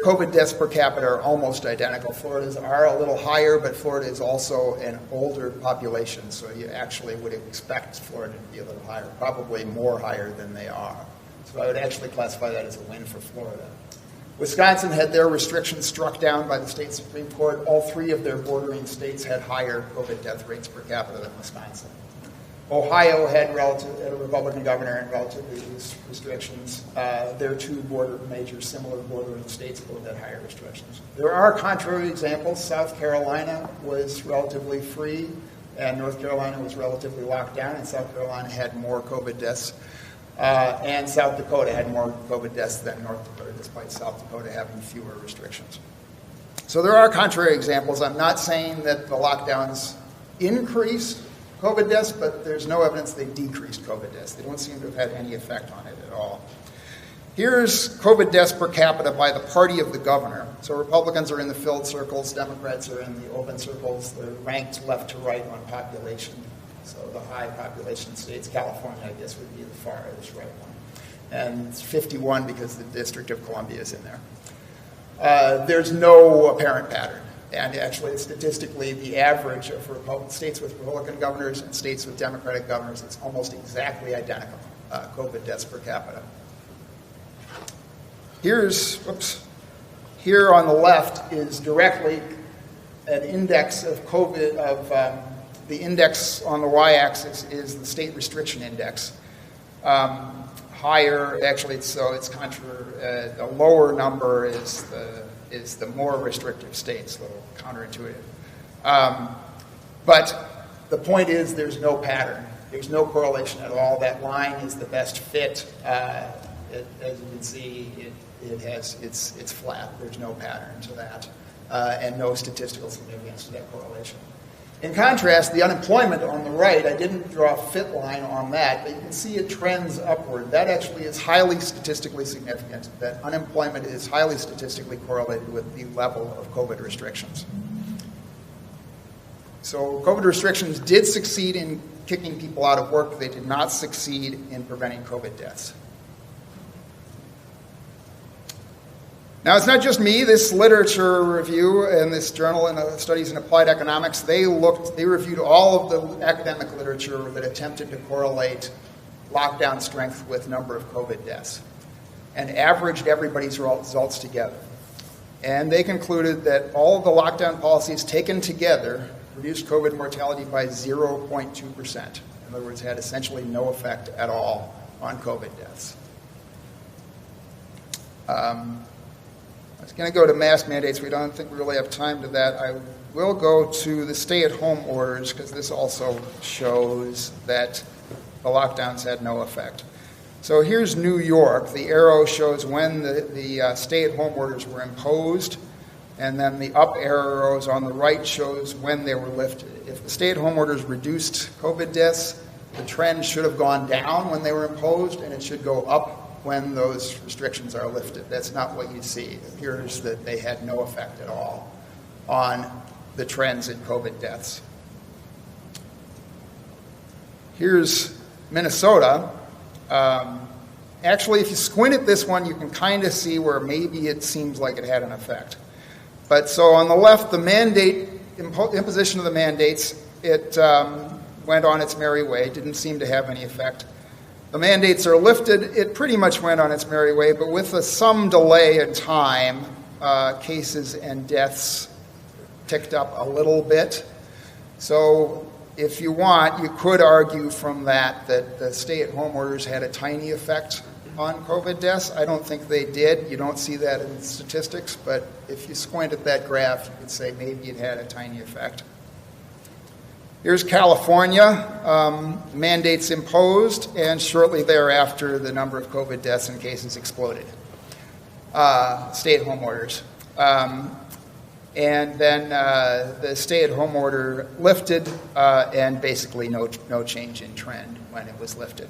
COVID deaths per capita are almost identical. Florida's are a little higher, but Florida is also an older population, so you actually would expect Florida to be a little higher, probably more higher than they are. So I would actually classify that as a win for Florida. Wisconsin had their restrictions struck down by the state Supreme Court. All three of their bordering states had higher COVID death rates per capita than Wisconsin. Ohio had a Republican governor and relatively loose restrictions. Their two similar bordering states both had higher restrictions. There are contrary examples. South Carolina was relatively free, and North Carolina was relatively locked down, and South Carolina had more COVID deaths. And South Dakota had more COVID deaths than North Dakota, despite South Dakota having fewer restrictions. So there are contrary examples. I'm not saying that the lockdowns increased COVID deaths, but there's no evidence they decreased COVID deaths. They don't seem to have had any effect on it at all. Here's COVID deaths per capita by the party of the governor. So Republicans are in the filled circles, Democrats are in the open circles. They're ranked left to right on population. So the high population states, California, I guess, would be the farthest right one. And it's 51 because the District of Columbia is in there. There's no apparent pattern. And actually, statistically, the average of states with Republican governors and states with Democratic governors, it's almost exactly identical, COVID deaths per capita. Here on the left is directly an index of COVID, the index on the y-axis is the state restriction index. Higher, actually, it's contrary, the lower number is the more restrictive states, a little counterintuitive. But the point is there's no pattern. There's no correlation at all. That line is the best fit. As you can see, it's flat. There's no pattern to that, and no statistical significance to that correlation. In contrast, the unemployment on the right, I didn't draw a fit line on that, but you can see it trends upward. That actually is highly statistically significant, that unemployment is highly statistically correlated with the level of COVID restrictions. So COVID restrictions did succeed in kicking people out of work. They did not succeed in preventing COVID deaths. Now, it's not just me. This literature review and this journal in Studies in Applied Economics, they reviewed all of the academic literature that attempted to correlate lockdown strength with number of COVID deaths and averaged everybody's results together. And they concluded that all of the lockdown policies taken together reduced COVID mortality by 0.2%. In other words, had essentially no effect at all on COVID deaths. I was going to go to mask mandates. We don't think we really have time to that. I will go to the stay-at-home orders because this also shows that the lockdowns had no effect. So here's New York. The arrow shows when the stay-at-home orders were imposed, and then the up arrows on the right shows when they were lifted. If the stay-at-home orders reduced COVID deaths, the trend should have gone down when they were imposed, and it should go up when those restrictions are lifted. That's not what you see. It appears that they had no effect at all on the trends in COVID deaths. Here's Minnesota. Actually, if you squint at this one, you can kind of see where maybe it seems like it had an effect. But so on the left, the mandate, imposition of the mandates, it went on its merry way, didn't seem to have any effect. The mandates are lifted, it pretty much went on its merry way, but with some delay in time, cases and deaths ticked up a little bit. So if you want, you could argue from that the stay-at-home orders had a tiny effect on COVID deaths. I don't think they did. You don't see that in statistics, but if you squint at that graph, you could say maybe it had a tiny effect. Here's California, mandates imposed, and shortly thereafter, the number of COVID deaths and cases exploded. Stay-at-home orders. And then the stay-at-home order lifted, and basically no change in trend when it was lifted.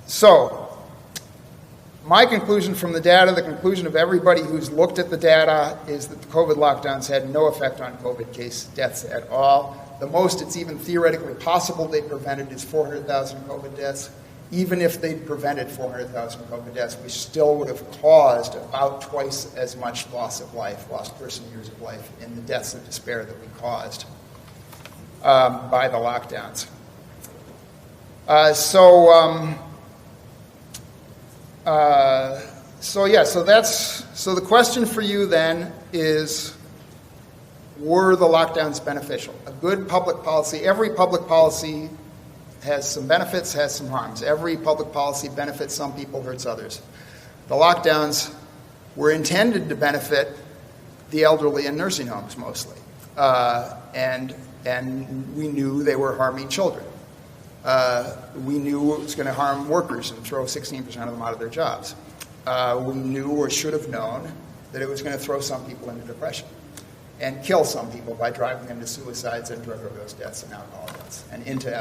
So, my conclusion from the data, the conclusion of everybody who's looked at the data, is that the COVID lockdowns had no effect on COVID case deaths at all. The most it's even theoretically possible they prevented is 400,000 COVID deaths. Even if they'd prevented 400,000 COVID deaths, we still would have caused about twice as much loss of life, lost person years of life, in the deaths of despair that we caused by the lockdowns. So the question for you then is, were the lockdowns beneficial? A good public policy, every public policy has some benefits, has some harms. Every public policy benefits some people, hurts others. The lockdowns were intended to benefit the elderly in nursing homes mostly. And we knew they were harming children. We knew it was going to harm workers and throw 16% of them out of their jobs. We knew or should have known that it was going to throw some people into depression and kill some people by driving them to suicides and drug overdose deaths and alcohol deaths and into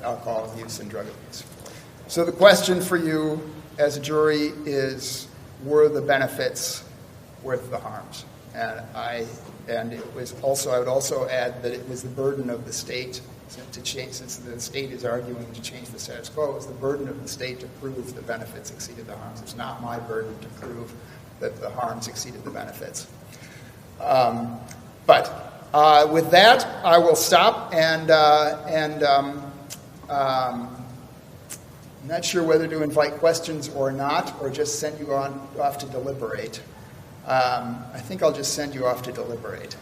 alcohol abuse and drug abuse. So the question for you as a jury is, were the benefits worth the harms? And it was also, I would also add that it was the burden of the state to change, since the state is arguing to change the status quo, it was the burden of the state to prove the benefits exceeded the harms. It's not my burden to prove that the harms exceeded the benefits. But with that, I will stop, and I'm not sure whether to invite questions or not, or just send you off to deliberate. I think I'll just send you off to deliberate.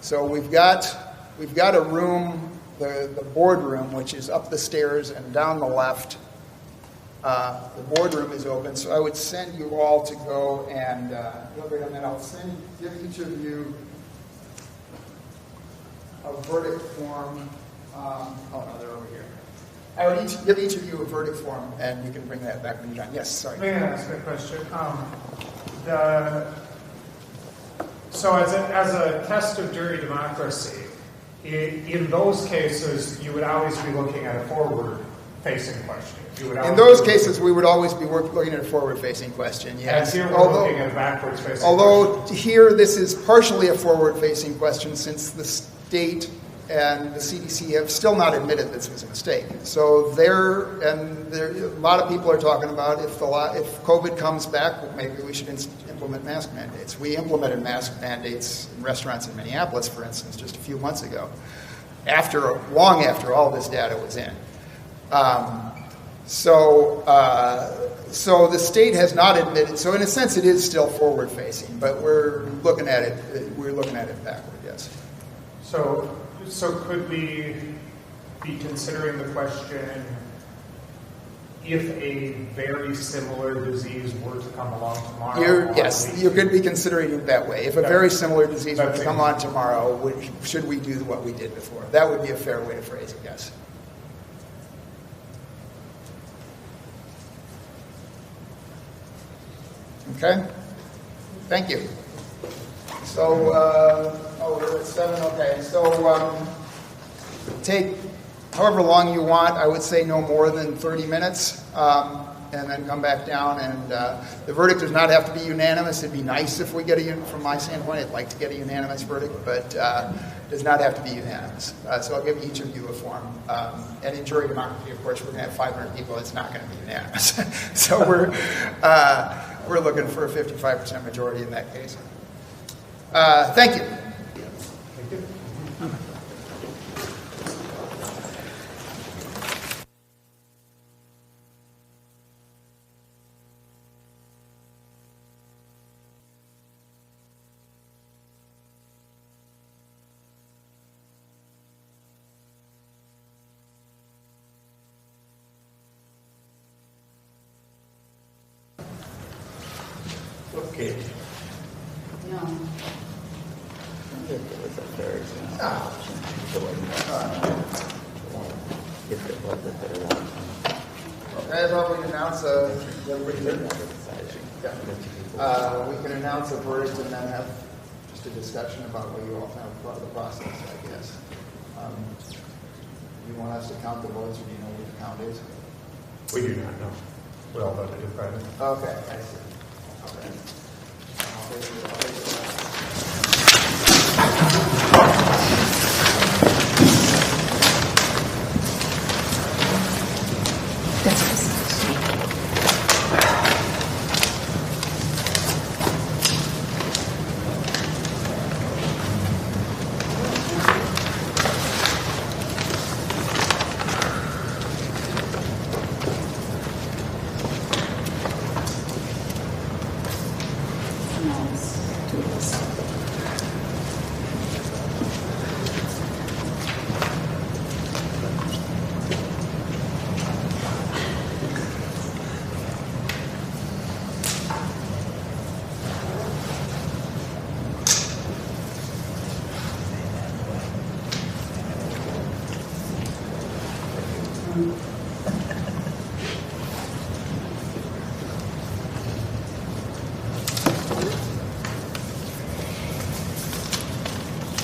So we've got a room, the boardroom, which is up the stairs and down the left. The boardroom is open, so I would send you all to go and deliberate, and then I'll give each of you a verdict form. Oh no, they're over here. I would give each of you a verdict form, and you can bring that back when you're done. Yes, sorry. May I ask a question? So as a test of jury democracy, in those cases, you would always be looking at a forward-facing question. In those cases, we would always be looking at a forward-facing question, yes. And here we're looking at a backwards-facing question. Although here, this is partially a forward-facing question, since the state and the CDC have still not admitted this was a mistake. So a lot of people are talking about if COVID comes back, maybe we should implement mask mandates. We implemented mask mandates in restaurants in Minneapolis, for instance, just a few months ago, long after all this data was in. So the state has not admitted. So in a sense, it is still forward-facing, but we're looking at it backward. Yes. So could we be considering the question, if a very similar disease were to come along tomorrow? Yes, you could be considering it that way. If a very similar disease were to come on tomorrow, should we do what we did before? That would be a fair way to phrase it, yes. Okay? Thank you. So, we're at 7, okay. So, take however long you want. I would say no more than 30 minutes, and then come back down. And the verdict does not have to be unanimous. It'd be nice if we get from my standpoint, I'd like to get a unanimous verdict, but it does not have to be unanimous. So I'll give each of you a form. And in jury democracy, of course, we're going to have 500 people. It's not going to be unanimous. So we're looking for a 55% majority in that case. Thank you. Thank you. Okay. No. As well, we can announce we can announce a verdict and then have just a discussion about what you all found about the process, I guess. You want us to count the votes, or do you know what the count is? We do not know. We all voted in private. Okay, I see. Okay. No, let's do this.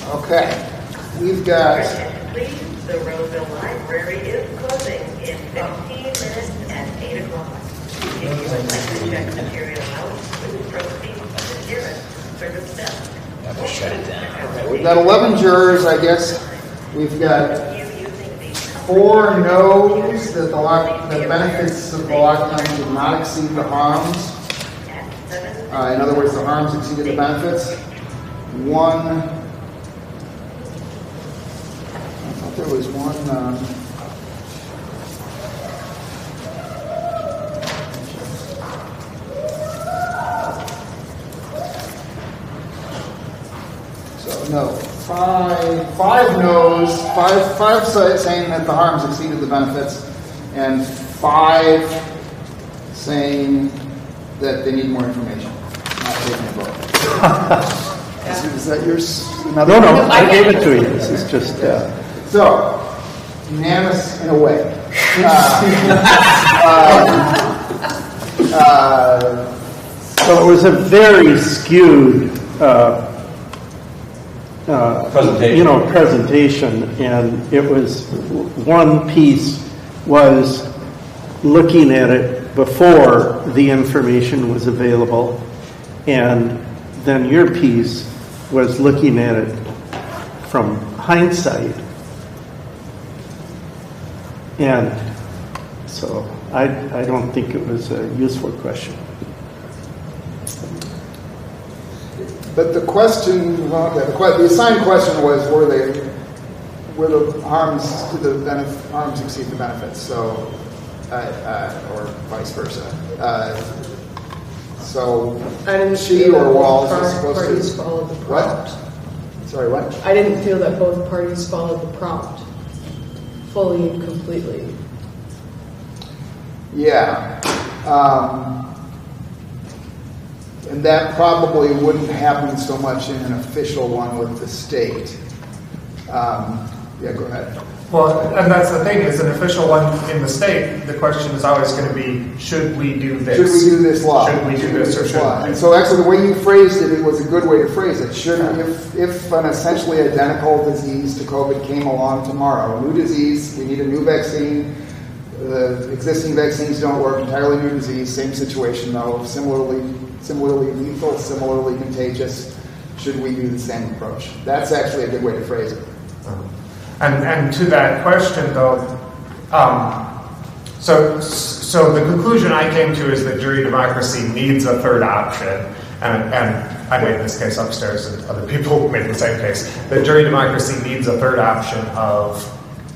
Okay, we've got, Please, the Roseville Library is closing in 15 minutes at 8 o'clock. If you would like to check material out, please proceed to the nearest service desk. That will shut it down. we've got 11 jurors, I guess. We've got You using the 4 no's that the benefits of the lockdown did not exceed the harms. at 7. In other words, the harms exceeded the benefits. 1, I thought there was one, so no, five no's, five saying that the harms exceeded the benefits, and 5 saying that they need more information. Not taking a vote. Is that yours? Another No, one? I gave it to you. This is just, So, unanimous in a way. so it was a very skewed, Presentation. presentation, and it was, one piece was looking at it before the information was available, and then your piece was looking at it from hindsight. And so I don't think it was a useful question. But the question, the assigned question was, were the harms to the harms exceed the benefits? So, or vice versa. So I didn't she feel or that Walls both was supposed parties to followed the what? prompt. Sorry, what? I didn't feel that both parties followed the prompt fully and completely. Yeah. And that probably wouldn't happen so much in an official one with the state. Yeah, go ahead. Well, and that's the thing, is an official one in the state, the question is always going to be, should we do this? Should we do this law? Should we do this or shouldn't we? And so actually the way you phrased it was a good way to phrase it. Should, if an essentially identical disease to COVID came along tomorrow, a new disease, we need a new vaccine, the existing vaccines don't work, entirely new disease, same situation though, similarly lethal, similarly contagious, should we do the same approach? That's actually a good way to phrase it. And to that question, though, so the conclusion I came to is that jury democracy needs a third option, and I made this case upstairs, and other people made the same case, that jury democracy needs a third option of,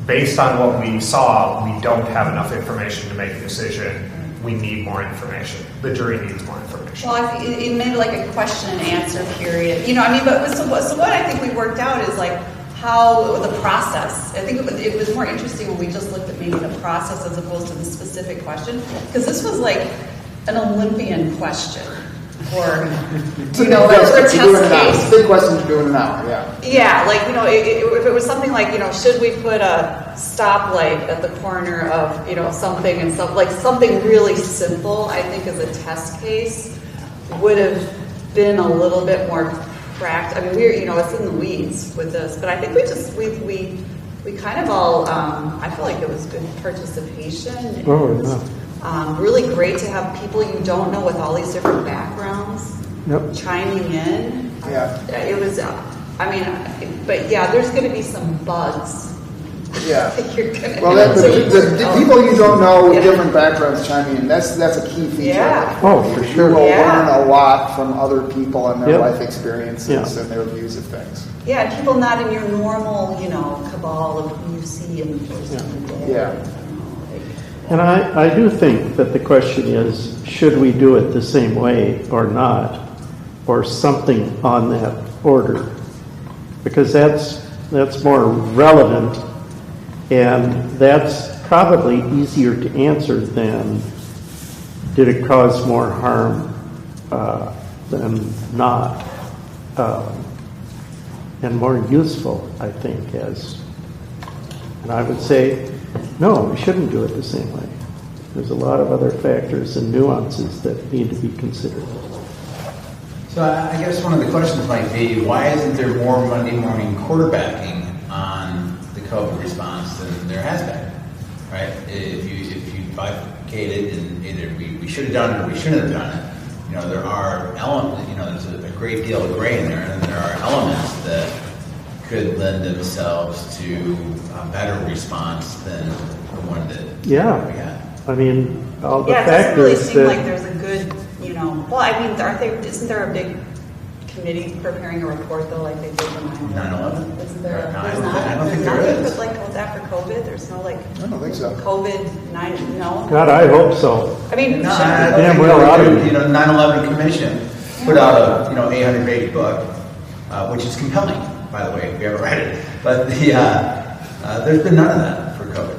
based on what we saw, we don't have enough information to make a decision. We need more information. The jury needs more information. Well, I think it made like a question and answer period. But so what I think we worked out is like how the process. I think it was more interesting when we just looked at maybe the process as opposed to the specific question, because this was like an Olympian question, or for a test case. Big question to do in an hour. Yeah. Yeah, like if it was something like should we put a stoplight at the corner of something and stuff, like something really simple, I think as a test case would have been a little bit more practical. I mean, we're it's in the weeds with this, but I think we kind of all I feel like it was good participation. Oh, yeah. Really great to have people you don't know with all these different backgrounds chiming in. Yeah. It was, but yeah, there's going to be some bugs. Yeah. You're gonna Well, the people you don't know with different backgrounds chiming in, that's a key feature. Yeah. Oh, for You sure. will learn a lot from other people and their Yep. life experiences Yeah. and their views of things. Yeah, and people not in your normal, cabal of who you see in the first of the day. Yeah. And I do think that the question is, should we do it the same way or not? or something on that order, because that's more relevant, and that's probably easier to answer than did it cause more harm than not, and more useful, I think, and I would say, no, we shouldn't do it the same way. There's a lot of other factors and nuances that need to be considered. So I guess one of the questions might be, why isn't there more Monday morning quarterbacking on the COVID response than there has been, right? If you bifurcate it and either we should have done it or we shouldn't have done it, there are elements, there's a great deal of gray in there, and there are elements that could lend themselves to a better response than the one that we had. I mean, all the Yeah, it doesn't really factors seem like that, there's a good, well, I mean, isn't there a big committee preparing a report though, like they did for 9/11? Isn't there? No, There's I not. don't think There's there nothing is. but like after COVID, there's no like I don't think so. COVID-9, no? God, I hope so. I mean, No, should I we- Damn think well out of it. 9/11 Commission put out a 800-page book, which is compelling, by the way, if you ever read it. But there's been none of that for COVID.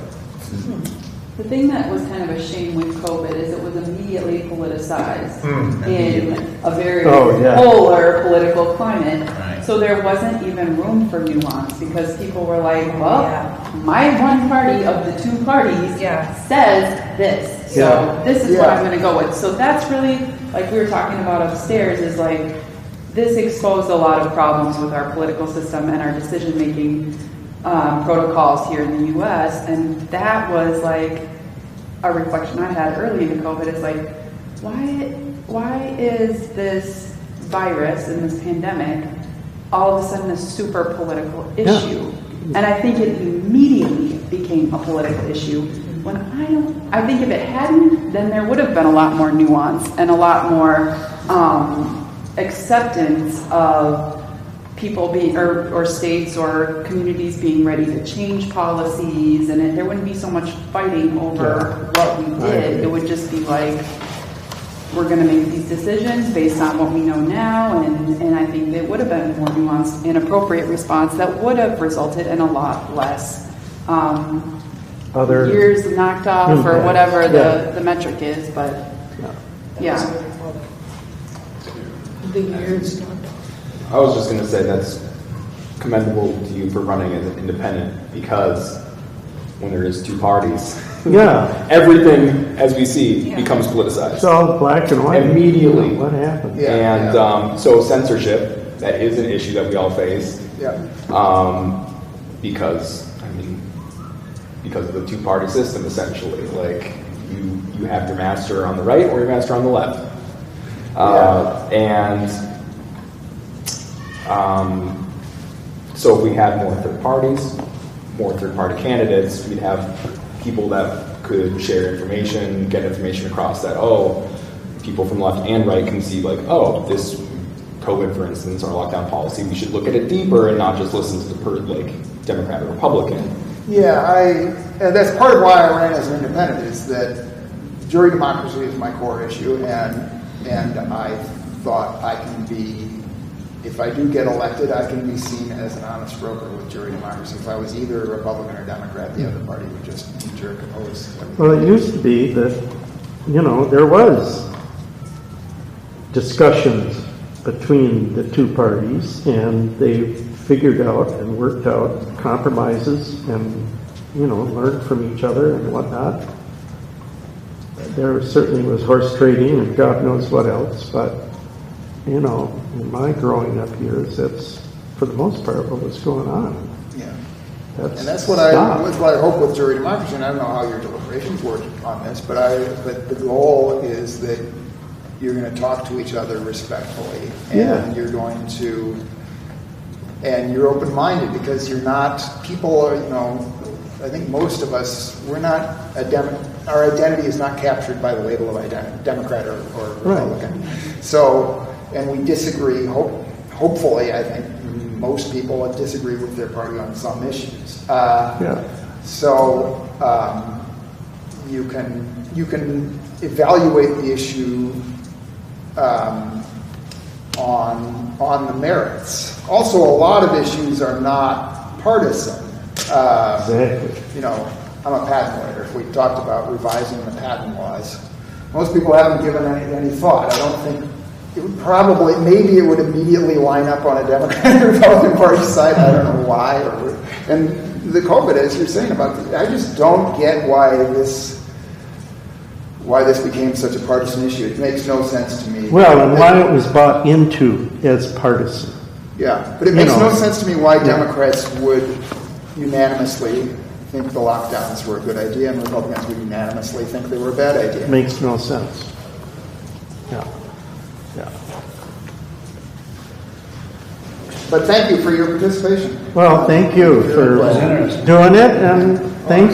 The thing that was kind of a shame with COVID is it was immediately politicized Immediately. in a very yeah. polar political climate. Right. So there wasn't even room for nuance because people were like, well, Yeah. my one party of the two parties Yeah. says this. So Yeah. this is what Yeah. I'm going to go with. So that's really, like we were talking about upstairs, is like this exposed a lot of problems with our political system and our decision-making protocols here in the U.S. And that was like a reflection I had early into COVID. It's like, why is this virus and this pandemic all of a sudden a super political issue? And I think it immediately became a political issue. When I think if it hadn't, then there would have been a lot more nuance and a lot more acceptance of people being, or states or communities being ready to change policies, and there wouldn't be so much fighting over what we did. It would just be like, we're going to make these decisions based on what we know now, and I think there would have been a more nuanced and appropriate response that would have resulted in a lot less other years knocked off or impact. whatever the metric is, but yeah. The years. I was just going to say that's commendable to you for running as an independent, because when there is two parties, everything, as we see, becomes politicized. It's all black and white. Immediately. What happened? So censorship, that is an issue that we all face. Because of the two-party system, essentially. Like, you have your master on the right or your master on the left. So if we had more third parties, more third-party candidates, we'd have people that could share information, get information across that, people from left and right can see, like, this COVID, for instance, our lockdown policy, we should look at it deeper and not just listen to the Democrat or Republican. Yeah, and that's part of why I ran as an independent, is that jury democracy is my core issue, and I thought I can be, if I do get elected, I can be seen as an honest broker with jury democracy. If I was either a Republican or Democrat, the other party would just jerk oppose. Well, it used to be that, there was discussions between the two parties, and they figured out and worked out compromises and, learned from each other and whatnot. There certainly was horse trading and God knows what else, but, in my growing up years, that's, for the most part, what was going on. Yeah. And That's what I hope with jury democracy, and I don't know how your deliberations work on this, but the goal is that you're going to talk to each other respectfully, and you're going to, and you're open-minded, because you're not, people are, I think most of us, we're not our identity is not captured by the label of Democrat or Republican. Right. So, and we disagree, hopefully, I think most people disagree with their party on some issues. So you can evaluate the issue on the merits. Also, a lot of issues are not partisan. Exactly. You know, I'm a patent lawyer. If we talked about revising the patent laws, most people haven't given any thought. I don't think it would probably, maybe it would immediately line up on a Democratic Republican Party side. I don't know why. And the COVID, as you're saying about I just don't get why this became such a partisan issue. It makes no sense to me. Well, and why it was bought into as partisan. Yeah, but it makes no sense to me why Democrats would unanimously think the lockdowns were a good idea and Republicans would unanimously think they were a bad idea. Makes no sense. Yeah. Yeah. But thank you for your participation. Well, thank you for doing it, and thanks.